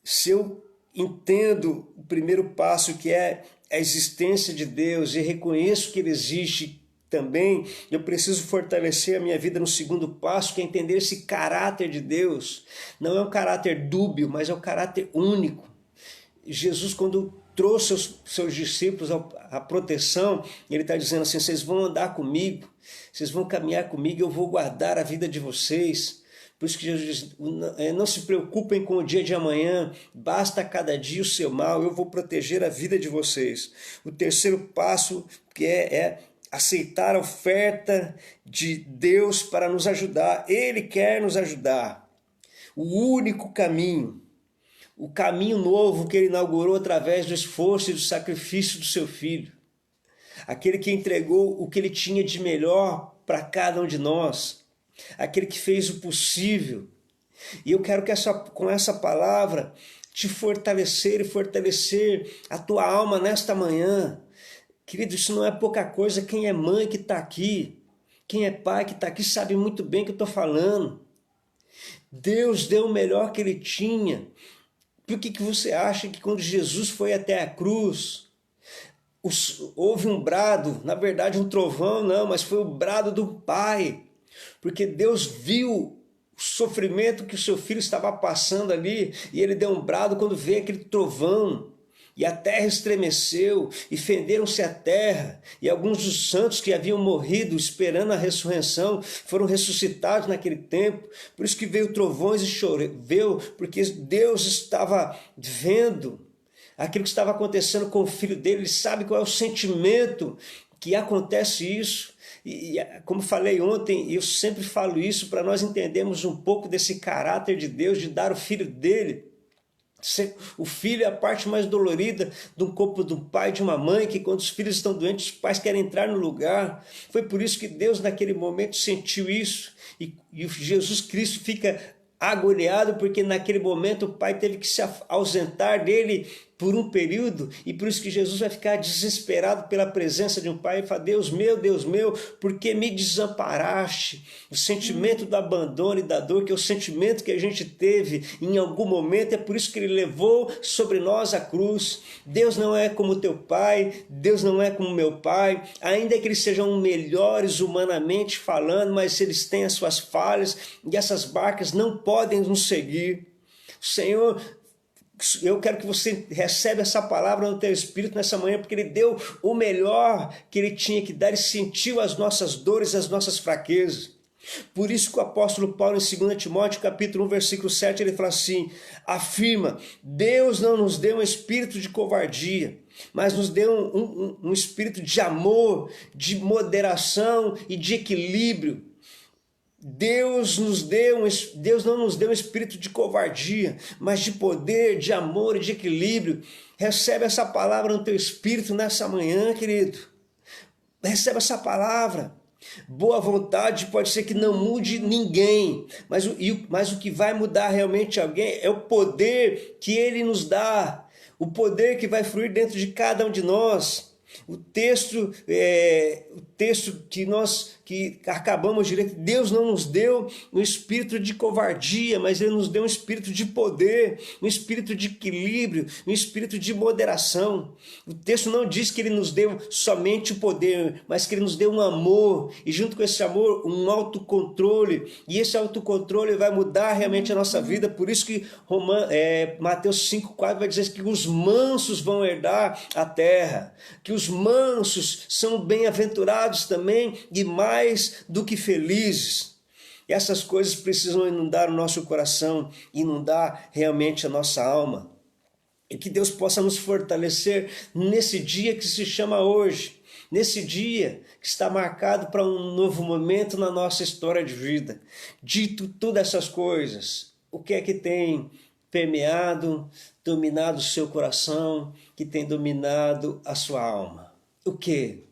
Se eu entendo o primeiro passo, que é a existência de Deus, e reconheço que Ele existe também, eu preciso fortalecer a minha vida no segundo passo, que é entender esse caráter de Deus. Não é um caráter dúbio, mas é um caráter único. Jesus, quando trouxe seus discípulos à proteção, ele está dizendo assim, vocês vão andar comigo, vocês vão caminhar comigo, eu vou guardar a vida de vocês. Por isso que Jesus diz, não se preocupem com o dia de amanhã, basta cada dia o seu mal, eu vou proteger a vida de vocês. O terceiro passo que é aceitar a oferta de Deus para nos ajudar. Ele quer nos ajudar. O único caminho o caminho novo que ele inaugurou através do esforço e do sacrifício do seu filho. Aquele que entregou o que ele tinha de melhor para cada um de nós. Aquele que fez o possível. E eu quero que com essa palavra te fortalecer e fortalecer a tua alma nesta manhã. Querido, isso não é pouca coisa. Quem é mãe que está aqui, quem é pai que está aqui, sabe muito bem o que eu estou falando. Deus deu o melhor que ele tinha. Por que você acha que quando Jesus foi até a cruz, houve um brado, na verdade um trovão não, mas foi o brado do Pai, porque Deus viu o sofrimento que o seu filho estava passando ali, e ele deu um brado quando veio aquele trovão, e a terra estremeceu, e fenderam-se a terra, e alguns dos santos que haviam morrido esperando a ressurreição, foram ressuscitados naquele tempo, por isso que veio trovões e choveu, porque Deus estava vendo aquilo que estava acontecendo com o filho dele, ele sabe qual é o sentimento que acontece isso. E como falei ontem, eu sempre falo isso para nós entendermos um pouco desse caráter de Deus, de dar o filho dele. O filho é a parte mais dolorida do corpo de um pai e de uma mãe, que quando os filhos estão doentes, os pais querem entrar no lugar. Foi por isso que Deus naquele momento sentiu isso, e Jesus Cristo fica agoniado, porque naquele momento o pai teve que se ausentar dele por um período, e por isso que Jesus vai ficar desesperado pela presença de um pai e fala: Deus meu, por que me desamparaste? O sentimento do abandono e da dor, que é o sentimento que a gente teve em algum momento, é por isso que ele levou sobre nós a cruz. Deus não é como teu pai, Deus não é como meu pai, ainda que eles sejam melhores humanamente falando, mas eles têm as suas falhas, e essas barcas não podem nos seguir. Senhor, eu quero que você receba essa palavra no teu espírito nessa manhã, porque ele deu o melhor que ele tinha que dar, ele sentiu as nossas dores, as nossas fraquezas. Por isso que o apóstolo Paulo, em 2 Timóteo, capítulo 1, versículo 7, ele fala assim, afirma: Deus não nos deu um espírito de covardia, mas nos deu um espírito de amor, de moderação e de equilíbrio. Deus não nos deu um espírito de covardia, mas de poder, de amor e de equilíbrio. Recebe essa palavra no teu espírito nessa manhã, querido. Recebe essa palavra. Boa vontade pode ser que não mude ninguém, mas o que vai mudar realmente alguém é o poder que ele nos dá, o poder que vai fluir dentro de cada um de nós. O texto que acabamos de ler, Deus não nos deu um espírito de covardia, mas ele nos deu um espírito de poder, um espírito de equilíbrio, um espírito de moderação. O texto não diz que ele nos deu somente o poder, mas que ele nos deu um amor, e junto com esse amor, um autocontrole, e esse autocontrole vai mudar realmente a nossa vida. Por isso que Mateus 5,4 vai dizer que os mansos vão herdar a terra, que os mansos são bem-aventurados também, e mais do que felizes. E essas coisas precisam inundar o nosso coração, inundar realmente a nossa alma. E que Deus possa nos fortalecer nesse dia que se chama hoje, nesse dia que está marcado para um novo momento na nossa história de vida. Dito todas essas coisas, o que é que tem permeado, dominado o seu coração, que tem dominado a sua alma? O que?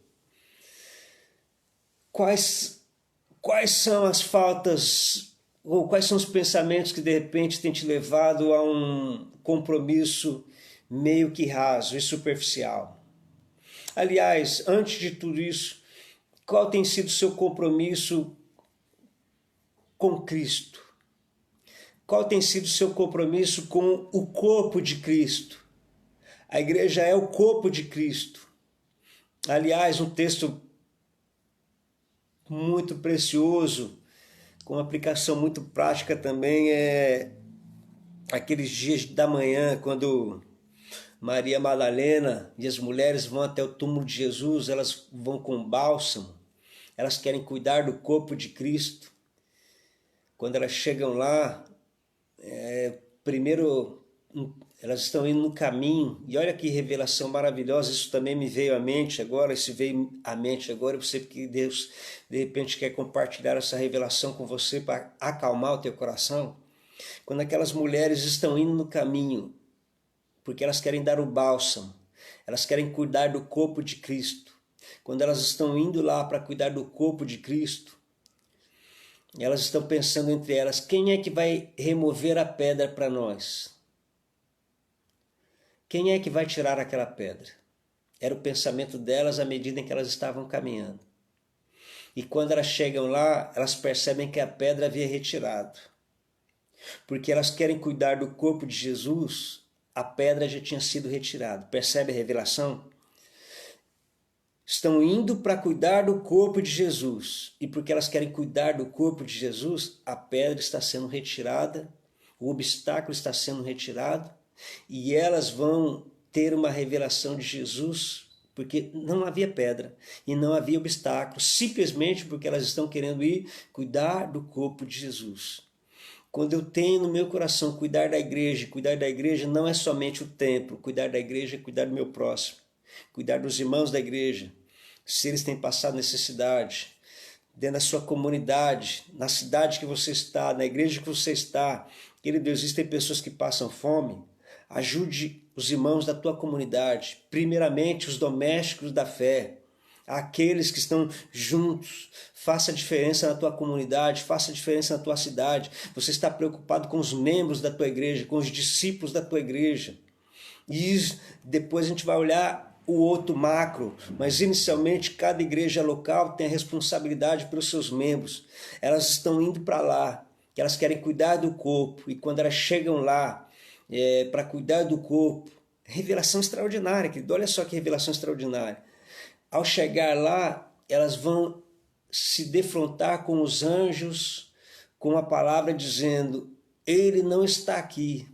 Quais são as faltas, ou quais são os pensamentos que de repente têm te levado a um compromisso meio que raso e superficial? Aliás, antes de tudo isso, qual tem sido o seu compromisso com Cristo? Qual tem sido o seu compromisso com o corpo de Cristo? A igreja é o corpo de Cristo. Aliás, um texto muito precioso, com uma aplicação muito prática também, é aqueles dias da manhã, quando Maria Madalena e as mulheres vão até o túmulo de Jesus, elas vão com bálsamo, elas querem cuidar do corpo de Cristo. Quando elas chegam lá, primeiro elas estão indo no caminho, e olha que revelação maravilhosa, isso também me veio à mente agora, eu sei que Deus de repente quer compartilhar essa revelação com você para acalmar o teu coração. Quando aquelas mulheres estão indo no caminho, porque elas querem dar o bálsamo, elas querem cuidar do corpo de Cristo. Quando elas estão indo lá para cuidar do corpo de Cristo, elas estão pensando entre elas, quem é que vai remover a pedra para nós? Quem é que vai tirar aquela pedra? Era o pensamento delas à medida em que elas estavam caminhando. E quando elas chegam lá, elas percebem que a pedra havia retirado. Porque elas querem cuidar do corpo de Jesus, a pedra já tinha sido retirada. Percebe a revelação? Estão indo para cuidar do corpo de Jesus. E porque elas querem cuidar do corpo de Jesus, a pedra está sendo retirada, o obstáculo está sendo retirado, e elas vão ter uma revelação de Jesus, porque não havia pedra e não havia obstáculo, simplesmente porque elas estão querendo ir cuidar do corpo de Jesus. Quando eu tenho no meu coração cuidar da igreja não é somente o templo, cuidar da igreja é cuidar do meu próximo, cuidar dos irmãos da igreja, se eles têm passado necessidade, dentro da sua comunidade, na cidade que você está, na igreja que você está. Querido, existem pessoas que passam fome, ajude os irmãos da tua comunidade, primeiramente os domésticos da fé, aqueles que estão juntos. Faça diferença na tua comunidade, faça diferença na tua cidade. Você está preocupado com os membros da tua igreja, com os discípulos da tua igreja. E depois a gente vai olhar o outro macro, mas inicialmente cada igreja local tem a responsabilidade pelos seus membros. Elas estão indo para lá, que elas querem cuidar do corpo, e quando elas chegam lá para cuidar do corpo, revelação extraordinária, querido, olha só que revelação extraordinária. Ao chegar lá, elas vão se defrontar com os anjos, com a palavra dizendo, ele não está aqui,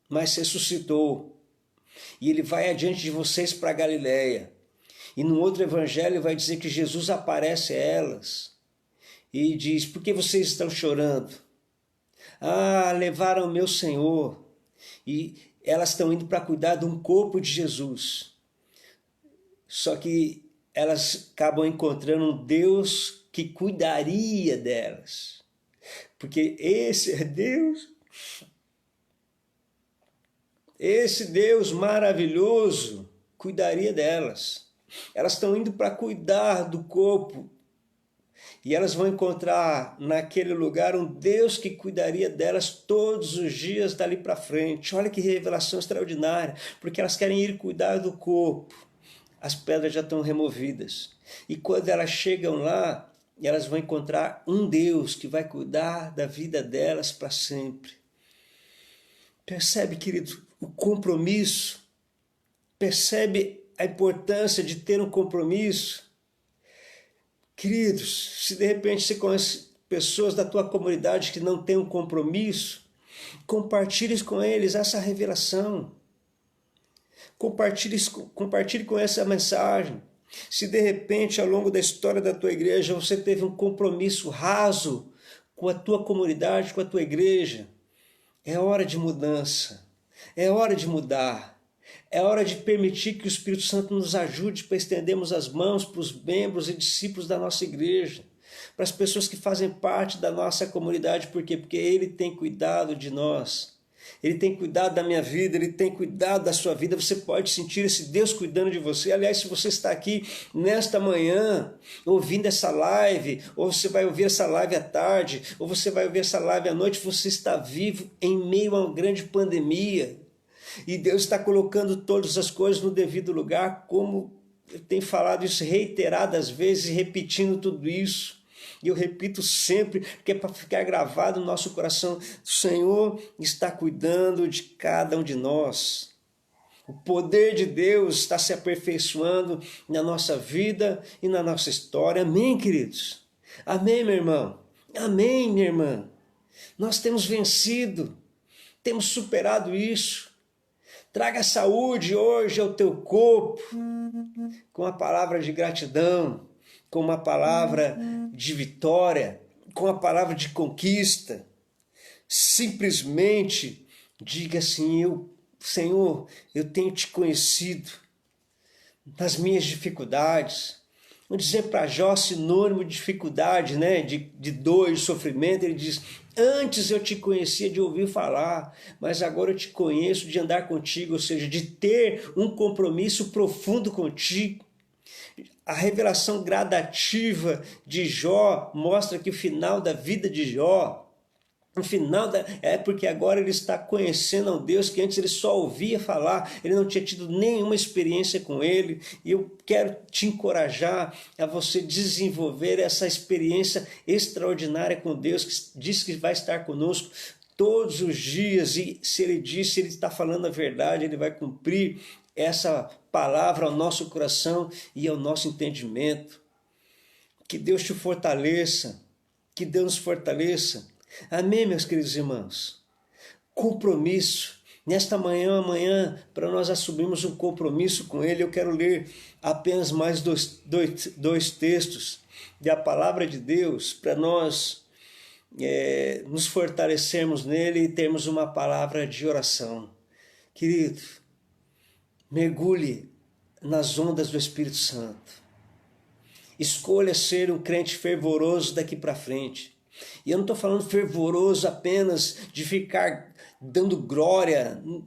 mas ressuscitou. E ele vai adiante de vocês para a Galileia. E no outro evangelho vai dizer que Jesus aparece a elas e diz, por que vocês estão chorando? Ah, levaram o meu Senhor. E elas estão indo para cuidar de um corpo de Jesus. Só que elas acabam encontrando um Deus que cuidaria delas. Porque esse é Deus. Esse Deus maravilhoso cuidaria delas. Elas estão indo para cuidar do corpo. E elas vão encontrar naquele lugar um Deus que cuidaria delas todos os dias dali para frente. Olha que revelação extraordinária. Porque elas querem ir cuidar do corpo. As pedras já estão removidas. E quando elas chegam lá, elas vão encontrar um Deus que vai cuidar da vida delas para sempre. Percebe, querido, o compromisso? Percebe a importância de ter um compromisso? Queridos, se de repente você conhece pessoas da tua comunidade que não têm um compromisso, compartilhe com eles essa revelação. Compartilhe com essa mensagem. Se de repente ao longo da história da tua igreja você teve um compromisso raso com a tua comunidade, com a tua igreja, é hora de mudança, é hora de mudar, é hora de permitir que o Espírito Santo nos ajude para estendermos as mãos para os membros e discípulos da nossa igreja, para as pessoas que fazem parte da nossa comunidade. Por quê? Porque Ele tem cuidado de nós. Ele tem cuidado da minha vida, Ele tem cuidado da sua vida. Você pode sentir esse Deus cuidando de você. Aliás, se você está aqui nesta manhã, ouvindo essa live, ou você vai ouvir essa live à tarde, ou você vai ouvir essa live à noite, você está vivo em meio a uma grande pandemia. E Deus está colocando todas as coisas no devido lugar, como eu tenho falado isso reiteradas vezes, repetindo tudo isso. E eu repito sempre, porque é para ficar gravado no nosso coração. O Senhor está cuidando de cada um de nós. O poder de Deus está se aperfeiçoando na nossa vida e na nossa história. Amém, queridos? Amém, meu irmão? Amém, minha irmã? Nós temos vencido, temos superado isso. Traga saúde hoje ao teu corpo, com a palavra de gratidão, com uma palavra de vitória, com a palavra de conquista. Simplesmente diga assim, Senhor, eu tenho te conhecido nas minhas dificuldades, Vamos dizer para Jó, sinônimo de dificuldade, né? de dor, de sofrimento. Ele diz: antes eu te conhecia de ouvir falar, mas agora eu te conheço de andar contigo, ou seja, de ter um compromisso profundo contigo. A revelação gradativa de Jó mostra que o final da vida de Jó, o final é porque agora ele está conhecendo a um Deus que antes ele só ouvia falar, ele não tinha tido nenhuma experiência com ele. E eu quero te encorajar a você desenvolver essa experiência extraordinária com Deus, que diz que vai estar conosco todos os dias. E se ele disse, ele está falando a verdade, ele vai cumprir essa palavra ao nosso coração e ao nosso entendimento. Que Deus te fortaleça, que Deus nos fortaleça. Amém, meus queridos irmãos? Compromisso. Nesta amanhã, para nós assumirmos um compromisso com Ele, eu quero ler apenas mais dois textos da palavra de Deus, para nós nos fortalecermos nele e termos uma palavra de oração. Querido, mergulhe nas ondas do Espírito Santo. Escolha ser um crente fervoroso daqui para frente. E eu não estou falando fervoroso apenas de ficar dando glória. Eu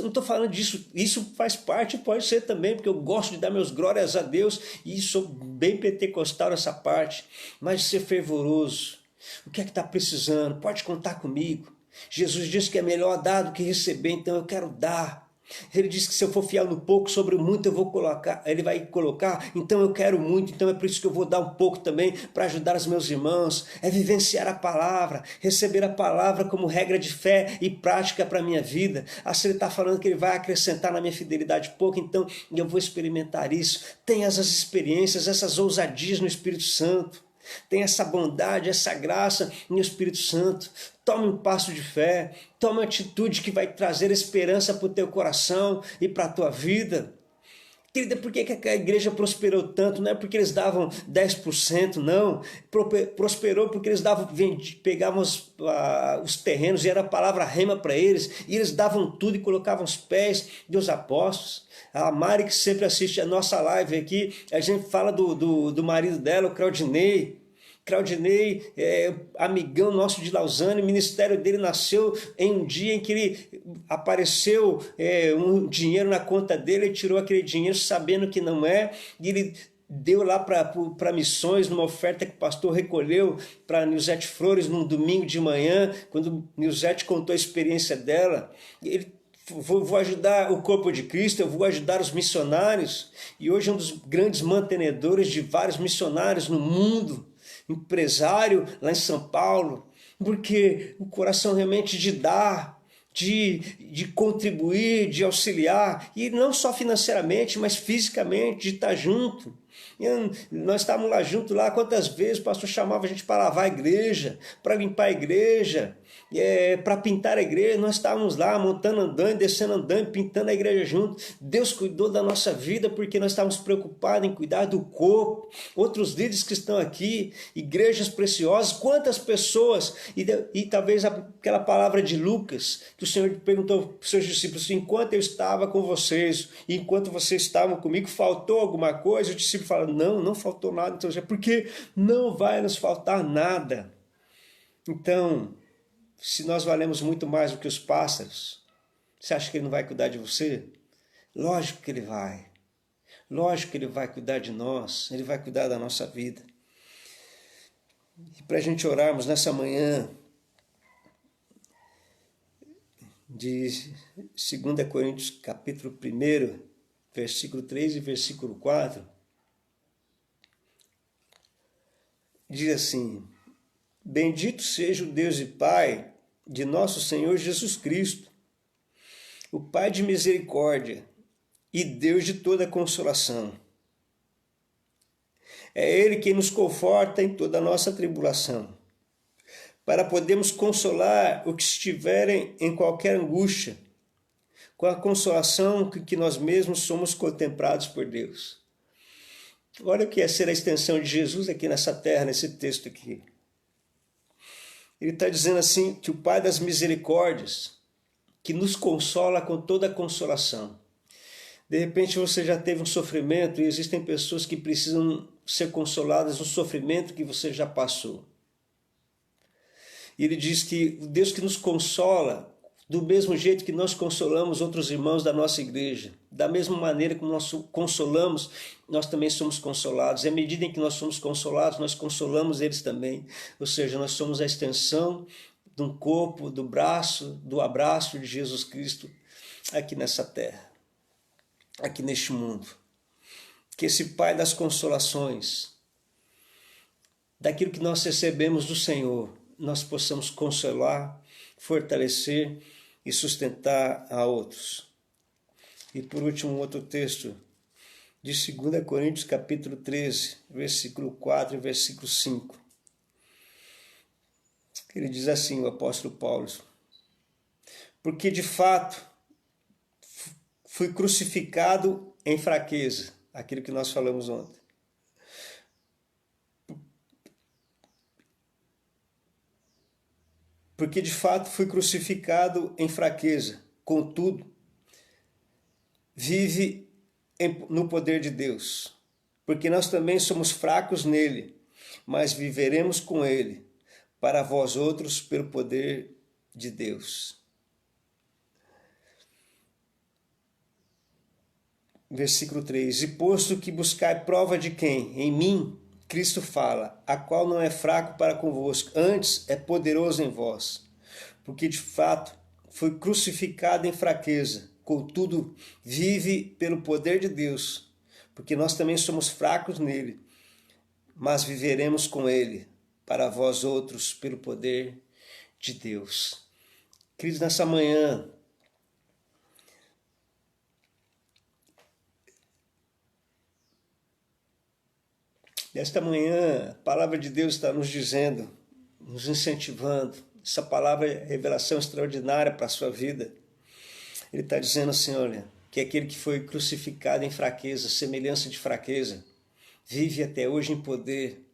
não estou falando disso. Isso faz parte, pode ser também, porque eu gosto de dar meus glórias a Deus e sou bem pentecostal nessa parte. Mas de ser fervoroso. O que é que está precisando? Pode contar comigo. Jesus disse que é melhor dar do que receber, então eu quero dar. Ele disse que se eu for fiel no pouco, sobre o muito eu vou colocar. Ele vai colocar, então eu quero muito, então é por isso que eu vou dar um pouco também para ajudar os meus irmãos. É vivenciar a palavra, receber a palavra como regra de fé e prática para a minha vida. Assim ele está falando que ele vai acrescentar na minha fidelidade pouco, então eu vou experimentar isso. Tenha essas experiências, essas ousadias no Espírito Santo. Tem essa bondade, essa graça no Espírito Santo. Tome um passo de fé, tome uma atitude que vai trazer esperança para o teu coração e para a tua vida. Querida, por que a igreja prosperou tanto? Não é porque eles davam 10%, não. Prosperou porque eles pegavam os terrenos e era a palavra rema para eles, e eles davam tudo e colocavam os pés dos apóstolos. A Mari, que sempre assiste a nossa live aqui, a gente fala do marido dela, o Claudinei. Claudinei é amigão nosso de Lausanne. O ministério dele nasceu em um dia em que ele apareceu um dinheiro na conta dele, ele tirou aquele dinheiro sabendo que não é, e ele deu lá para missões, numa oferta que o pastor recolheu para Nilzete Flores num domingo de manhã, quando Nilzete contou a experiência dela. Ele: vou ajudar o corpo de Cristo, eu vou ajudar os missionários. E hoje é um dos grandes mantenedores de vários missionários no mundo, empresário lá em São Paulo, porque o coração realmente de dar, de contribuir, de auxiliar, e não só financeiramente, mas fisicamente, de estar junto. Nós estávamos lá junto, lá quantas vezes o pastor chamava a gente para lavar a igreja, para limpar a igreja, para pintar a igreja. Nós estávamos lá montando andaime, descendo andaime, pintando a igreja junto. Deus cuidou da nossa vida porque nós estávamos preocupados em cuidar do corpo. Outros líderes que estão aqui, igrejas preciosas, quantas pessoas, e talvez aquela palavra de Lucas, que o Senhor perguntou para os seus discípulos: enquanto eu estava com vocês, enquanto vocês estavam comigo, faltou alguma coisa? O discípulo fala: não faltou nada. Então, porque não vai nos faltar nada. Então, se nós valemos muito mais do que os pássaros, você acha que ele não vai cuidar de você? Lógico que ele vai. Lógico que ele vai cuidar de nós, ele vai cuidar da nossa vida. E para a gente orarmos nessa manhã de 2 Coríntios capítulo 1, versículo 3 e versículo 4, diz assim: bendito seja o Deus e Pai de nosso Senhor Jesus Cristo, o Pai de misericórdia e Deus de toda consolação. É Ele quem nos conforta em toda a nossa tribulação, para podermos consolar os que estiverem em qualquer angústia, com a consolação que nós mesmos somos contemplados por Deus. Olha o que é ser a extensão de Jesus aqui nessa terra, nesse texto aqui. Ele está dizendo assim, que o Pai das misericórdias, que nos consola com toda a consolação. De repente você já teve um sofrimento e existem pessoas que precisam ser consoladas no sofrimento que você já passou. E ele diz que o Deus que nos consola, do mesmo jeito que nós consolamos outros irmãos da nossa igreja, da mesma maneira que nós consolamos, nós também somos consolados. E à medida em que nós somos consolados, nós consolamos eles também. Ou seja, nós somos a extensão de um corpo, do braço, do abraço de Jesus Cristo aqui nessa terra, aqui neste mundo. Que esse Pai das consolações, daquilo que nós recebemos do Senhor, nós possamos consolar, fortalecer e sustentar a outros. E por último, um outro texto de 2 Coríntios capítulo 13, versículo 4 e versículo 5. Ele diz assim, o apóstolo Paulo: porque de fato fui crucificado em fraqueza, aquilo que nós falamos ontem. Porque de fato fui crucificado em fraqueza, contudo, vive no poder de Deus. Porque nós também somos fracos nele, mas viveremos com ele, para vós outros, pelo poder de Deus. Versículo 3. E posto que buscai prova de quem? Em mim, Cristo fala, a qual não é fraco para convosco, antes é poderoso em vós. Porque de fato foi crucificado em fraqueza, contudo vive pelo poder de Deus, porque nós também somos fracos nele, mas viveremos com ele, para vós outros, pelo poder de Deus. Queridos, nessa manhã, nesta manhã, a palavra de Deus está nos dizendo, nos incentivando. Essa palavra é revelação extraordinária para a sua vida. Ele está dizendo assim, olha, que aquele que foi crucificado em fraqueza, semelhança de fraqueza, vive até hoje em poder.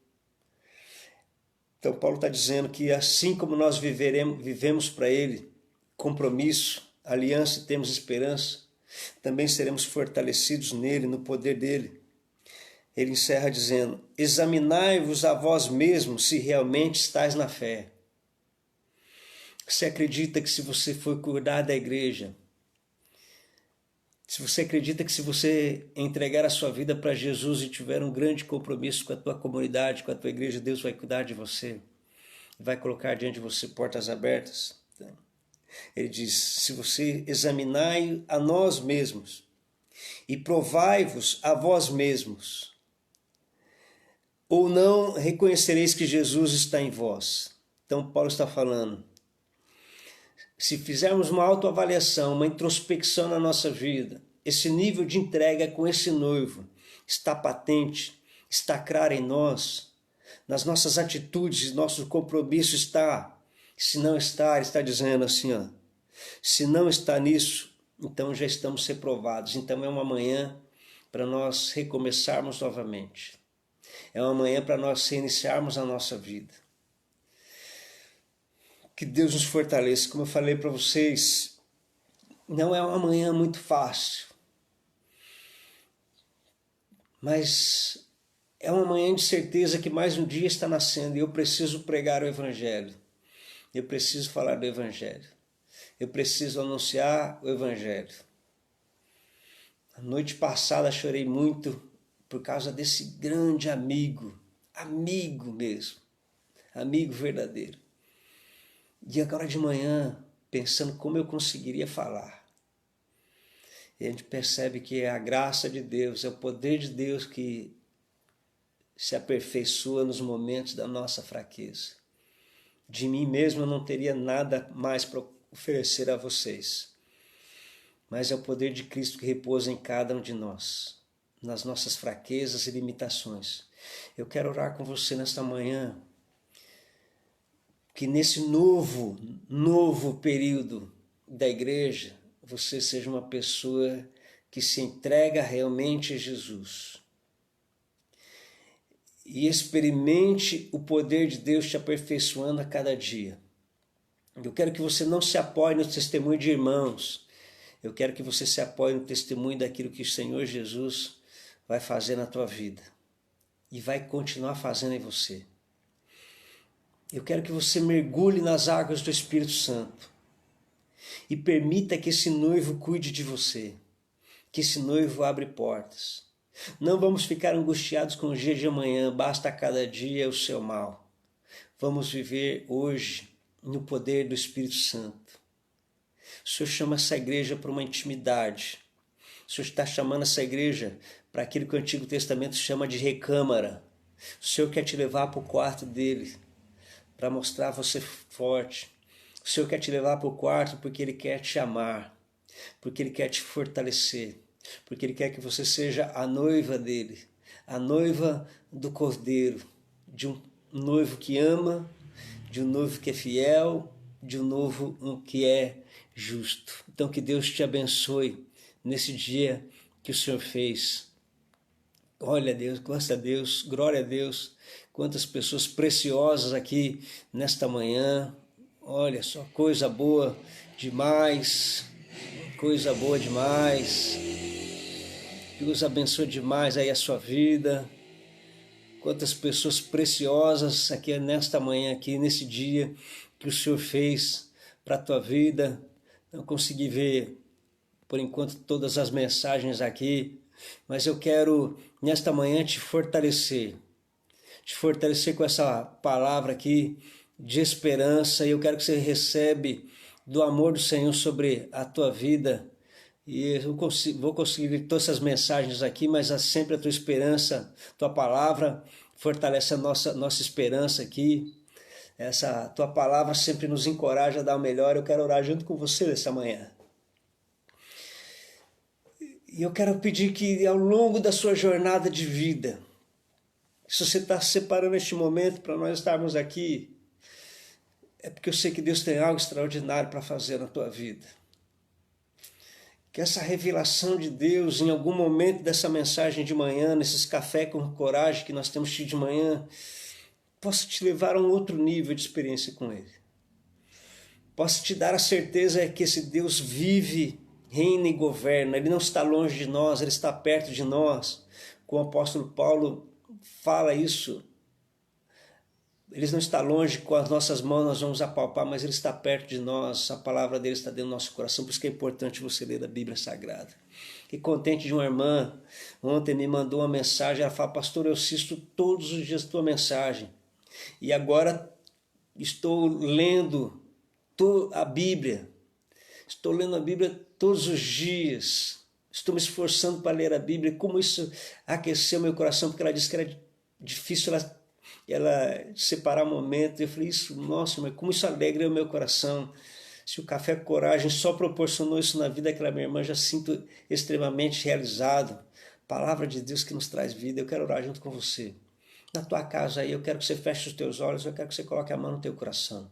Então Paulo está dizendo que assim como nós vivemos para ele, compromisso, aliança e temos esperança, também seremos fortalecidos nele, no poder dele. Ele encerra dizendo, examinai-vos a vós mesmos se realmente estáis na fé. Você acredita que se você for cuidar da igreja, se você acredita que se você entregar a sua vida para Jesus e tiver um grande compromisso com a tua comunidade, com a tua igreja, Deus vai cuidar de você, vai colocar diante de você portas abertas. Ele diz, se você examinai a nós mesmos e provai-vos a vós mesmos, ou não reconhecereis que Jesus está em vós. Então Paulo está falando, se fizermos uma autoavaliação, uma introspecção na nossa vida, esse nível de entrega com esse noivo está patente, está claro em nós, nas nossas atitudes, nosso compromisso está. Se não está, ele está dizendo assim, ó, se não está nisso, então já estamos reprovados. Então é uma manhã para nós recomeçarmos novamente. É uma manhã para nós reiniciarmos a nossa vida. Que Deus nos fortaleça. Como eu falei para vocês, não é uma manhã muito fácil, mas é uma manhã de certeza que mais um dia está nascendo e eu preciso pregar o Evangelho. Eu preciso falar do Evangelho. Eu preciso anunciar o Evangelho. A noite passada chorei muito por causa desse grande amigo mesmo, amigo verdadeiro. E agora de manhã, pensando como eu conseguiria falar. E a gente percebe que é a graça de Deus, é o poder de Deus que se aperfeiçoa nos momentos da nossa fraqueza. De mim mesmo eu não teria nada mais para oferecer a vocês. Mas é o poder de Cristo que repousa em cada um de nós, nas nossas fraquezas e limitações. Eu quero orar com você nesta manhã, que nesse novo período da igreja, você seja uma pessoa que se entrega realmente a Jesus. E experimente o poder de Deus te aperfeiçoando a cada dia. Eu quero que você não se apoie no testemunho de irmãos. Eu quero que você se apoie no testemunho daquilo que o Senhor Jesus vai fazer na tua vida e vai continuar fazendo em você. Eu quero que você mergulhe nas águas do Espírito Santo e permita que esse noivo cuide de você, que esse noivo abre portas. Não vamos ficar angustiados com o dia de amanhã, basta cada dia o seu mal. Vamos viver hoje no poder do Espírito Santo. O Senhor chama essa igreja para uma intimidade. O Senhor está chamando essa igreja para aquilo que o Antigo Testamento chama de recâmara. O Senhor quer te levar para o quarto dele, para mostrar você forte. O Senhor quer te levar para o quarto porque Ele quer te amar, porque Ele quer te fortalecer, porque Ele quer que você seja a noiva dele, a noiva do Cordeiro, de um noivo que ama, de um noivo que é fiel, de um noivo que é justo. Então que Deus te abençoe nesse dia que o Senhor fez. Olha a Deus, gosta a Deus, glória a Deus. Quantas pessoas preciosas aqui nesta manhã. Olha só, coisa boa demais. Coisa boa demais. Deus abençoe demais aí a sua vida. Quantas pessoas preciosas aqui nesta manhã, aqui nesse dia que o Senhor fez para a tua vida. Não consegui ver, por enquanto, todas as mensagens aqui, mas eu quero, nesta manhã, te fortalecer com essa palavra aqui de esperança, e eu quero que você receba do amor do Senhor sobre a tua vida. E eu vou conseguir todas essas mensagens aqui, mas sempre a tua esperança, tua palavra fortalece a nossa esperança aqui. Essa tua palavra sempre nos encoraja a dar o melhor. Eu quero orar junto com você nessa manhã. E eu quero pedir que ao longo da sua jornada de vida, se você está separando este momento para nós estarmos aqui, é porque eu sei que Deus tem algo extraordinário para fazer na tua vida. Que essa revelação de Deus, em algum momento dessa mensagem de manhã, nesses café com coragem que nós temos tido de manhã, possa te levar a um outro nível de experiência com Ele. Posso te dar a certeza que esse Deus vive, reina e governa. Ele não está longe de nós, Ele está perto de nós. Como o apóstolo Paulo fala isso. Ele não está longe, com as nossas mãos nós vamos apalpar, mas Ele está perto de nós. A palavra dele está dentro do nosso coração. Por isso que é importante você ler a Bíblia Sagrada. Fiquei contente de uma irmã, ontem me mandou uma mensagem. Ela fala: pastor, eu assisto todos os dias a tua mensagem. E agora estou lendo a Bíblia. Estou lendo a Bíblia todos os dias. Estou me esforçando para ler a Bíblia. Como isso aqueceu meu coração, porque ela disse que era difícil ela separar um momento. Eu falei: isso, nossa, mas como isso alegra o meu coração. Se o Café com Coragem só proporcionou isso na vida daquela minha irmã, já sinto extremamente realizado. Palavra de Deus que nos traz vida. Eu quero orar junto com você. Na tua casa aí, eu quero que você feche os teus olhos, eu quero que você coloque a mão no teu coração.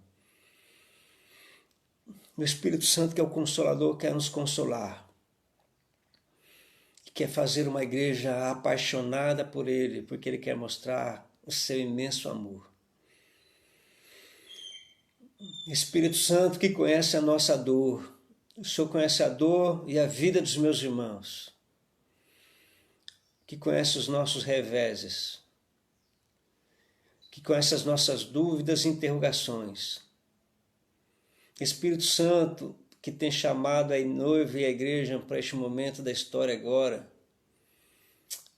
O Espírito Santo, que é o Consolador, quer nos consolar. Quer fazer uma igreja apaixonada por Ele, porque Ele quer mostrar o seu imenso amor. Espírito Santo, que conhece a nossa dor. O Senhor conhece a dor e a vida dos meus irmãos. Que conhece os nossos reveses. Que conhece as nossas dúvidas e interrogações. Espírito Santo, que tem chamado a noiva e a igreja para este momento da história agora,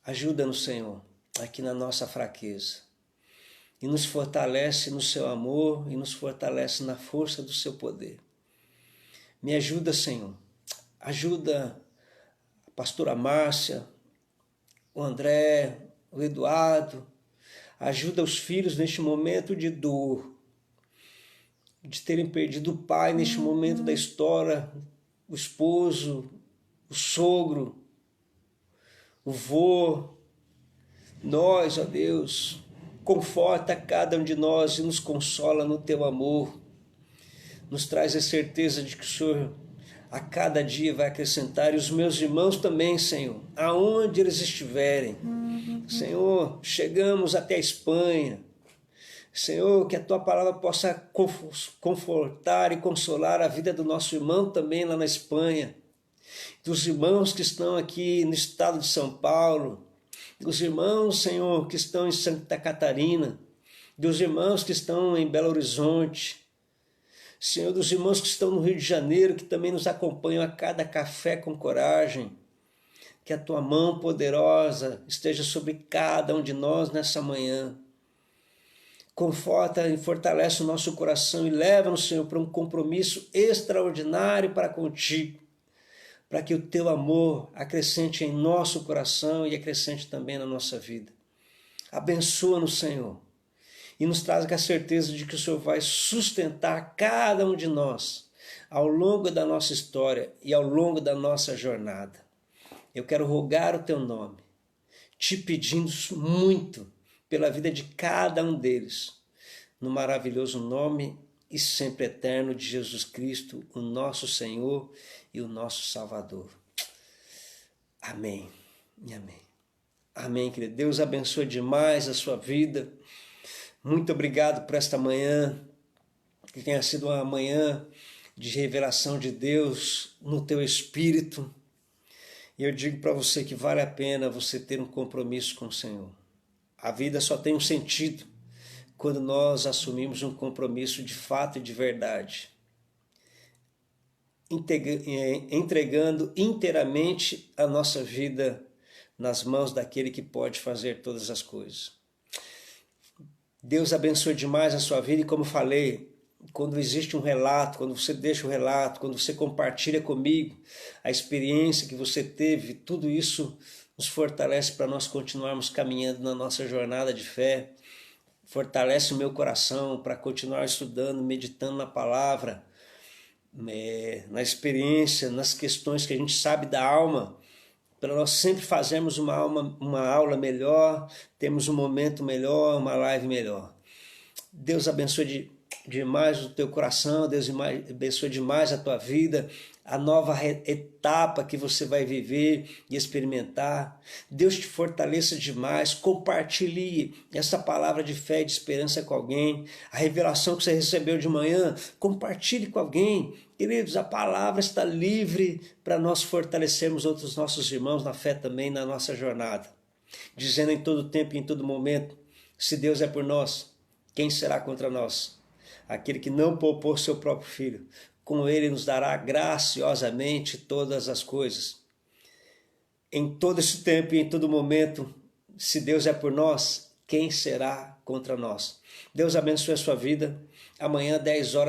ajuda-nos, Senhor, aqui na nossa fraqueza. E nos fortalece no seu amor e nos fortalece na força do seu poder. Me ajuda, Senhor. Ajuda a pastora Márcia, o André, o Eduardo. Ajuda os filhos neste momento de dor, de terem perdido o pai neste momento da história, o esposo, o sogro, o vô. Nós, ó Deus, conforta cada um de nós e nos consola no teu amor. Nos traz a certeza de que o Senhor a cada dia vai acrescentar, e os meus irmãos também, Senhor, aonde eles estiverem. Senhor, chegamos até a Espanha. Senhor, que a tua palavra possa confortar e consolar a vida do nosso irmão também lá na Espanha. dos irmãos que estão aqui no estado de São Paulo, dos irmãos, Senhor, que estão em Santa Catarina, dos irmãos que estão em Belo Horizonte, Senhor, dos irmãos que estão no Rio de Janeiro, que também nos acompanham a cada café com coragem. Que a tua mão poderosa esteja sobre cada um de nós nessa manhã. Conforta e fortalece o nosso coração e leva-nos, Senhor, para um compromisso extraordinário para contigo, para que o teu amor acrescente em nosso coração e acrescente também na nossa vida. Abençoa-nos, Senhor, e nos traz a certeza de que o Senhor vai sustentar cada um de nós ao longo da nossa história e ao longo da nossa jornada. Eu quero rogar o teu nome, te pedindo muito pela vida de cada um deles, no maravilhoso nome e sempre eterno de Jesus Cristo, o nosso Senhor e o nosso Salvador. Amém e amém. Amém, querido. Deus abençoe demais a sua vida. Muito obrigado por esta manhã, que tenha sido uma manhã de revelação de Deus no teu espírito. E eu digo para você que vale a pena você ter um compromisso com o Senhor. A vida só tem um sentido quando nós assumimos um compromisso de fato e de verdade, entregando inteiramente a nossa vida nas mãos daquele que pode fazer todas as coisas. Deus abençoe demais a sua vida e, como falei, quando existe um relato, quando você deixa o relato, quando você compartilha comigo a experiência que você teve, tudo isso nos fortalece para nós continuarmos caminhando na nossa jornada de fé, fortalece o meu coração para continuar estudando, meditando na palavra, na experiência, nas questões que a gente sabe da alma, para nós sempre fazermos uma aula melhor, temos um momento melhor, uma live melhor. Deus abençoe demais o teu coração, Deus abençoe demais a tua vida, a nova etapa que você vai viver e experimentar. Deus te fortaleça demais, compartilhe essa palavra de fé e de esperança com alguém. A revelação que você recebeu de manhã, compartilhe com alguém. Queridos, a palavra está livre para nós fortalecermos outros nossos irmãos na fé também, na nossa jornada. Dizendo em todo tempo e em todo momento, se Deus é por nós, quem será contra nós? Aquele que não poupou seu próprio filho, com ele nos dará graciosamente todas as coisas. Em todo esse tempo e em todo momento, se Deus é por nós, quem será contra nós? Deus abençoe a sua vida. Amanhã, 10 horas.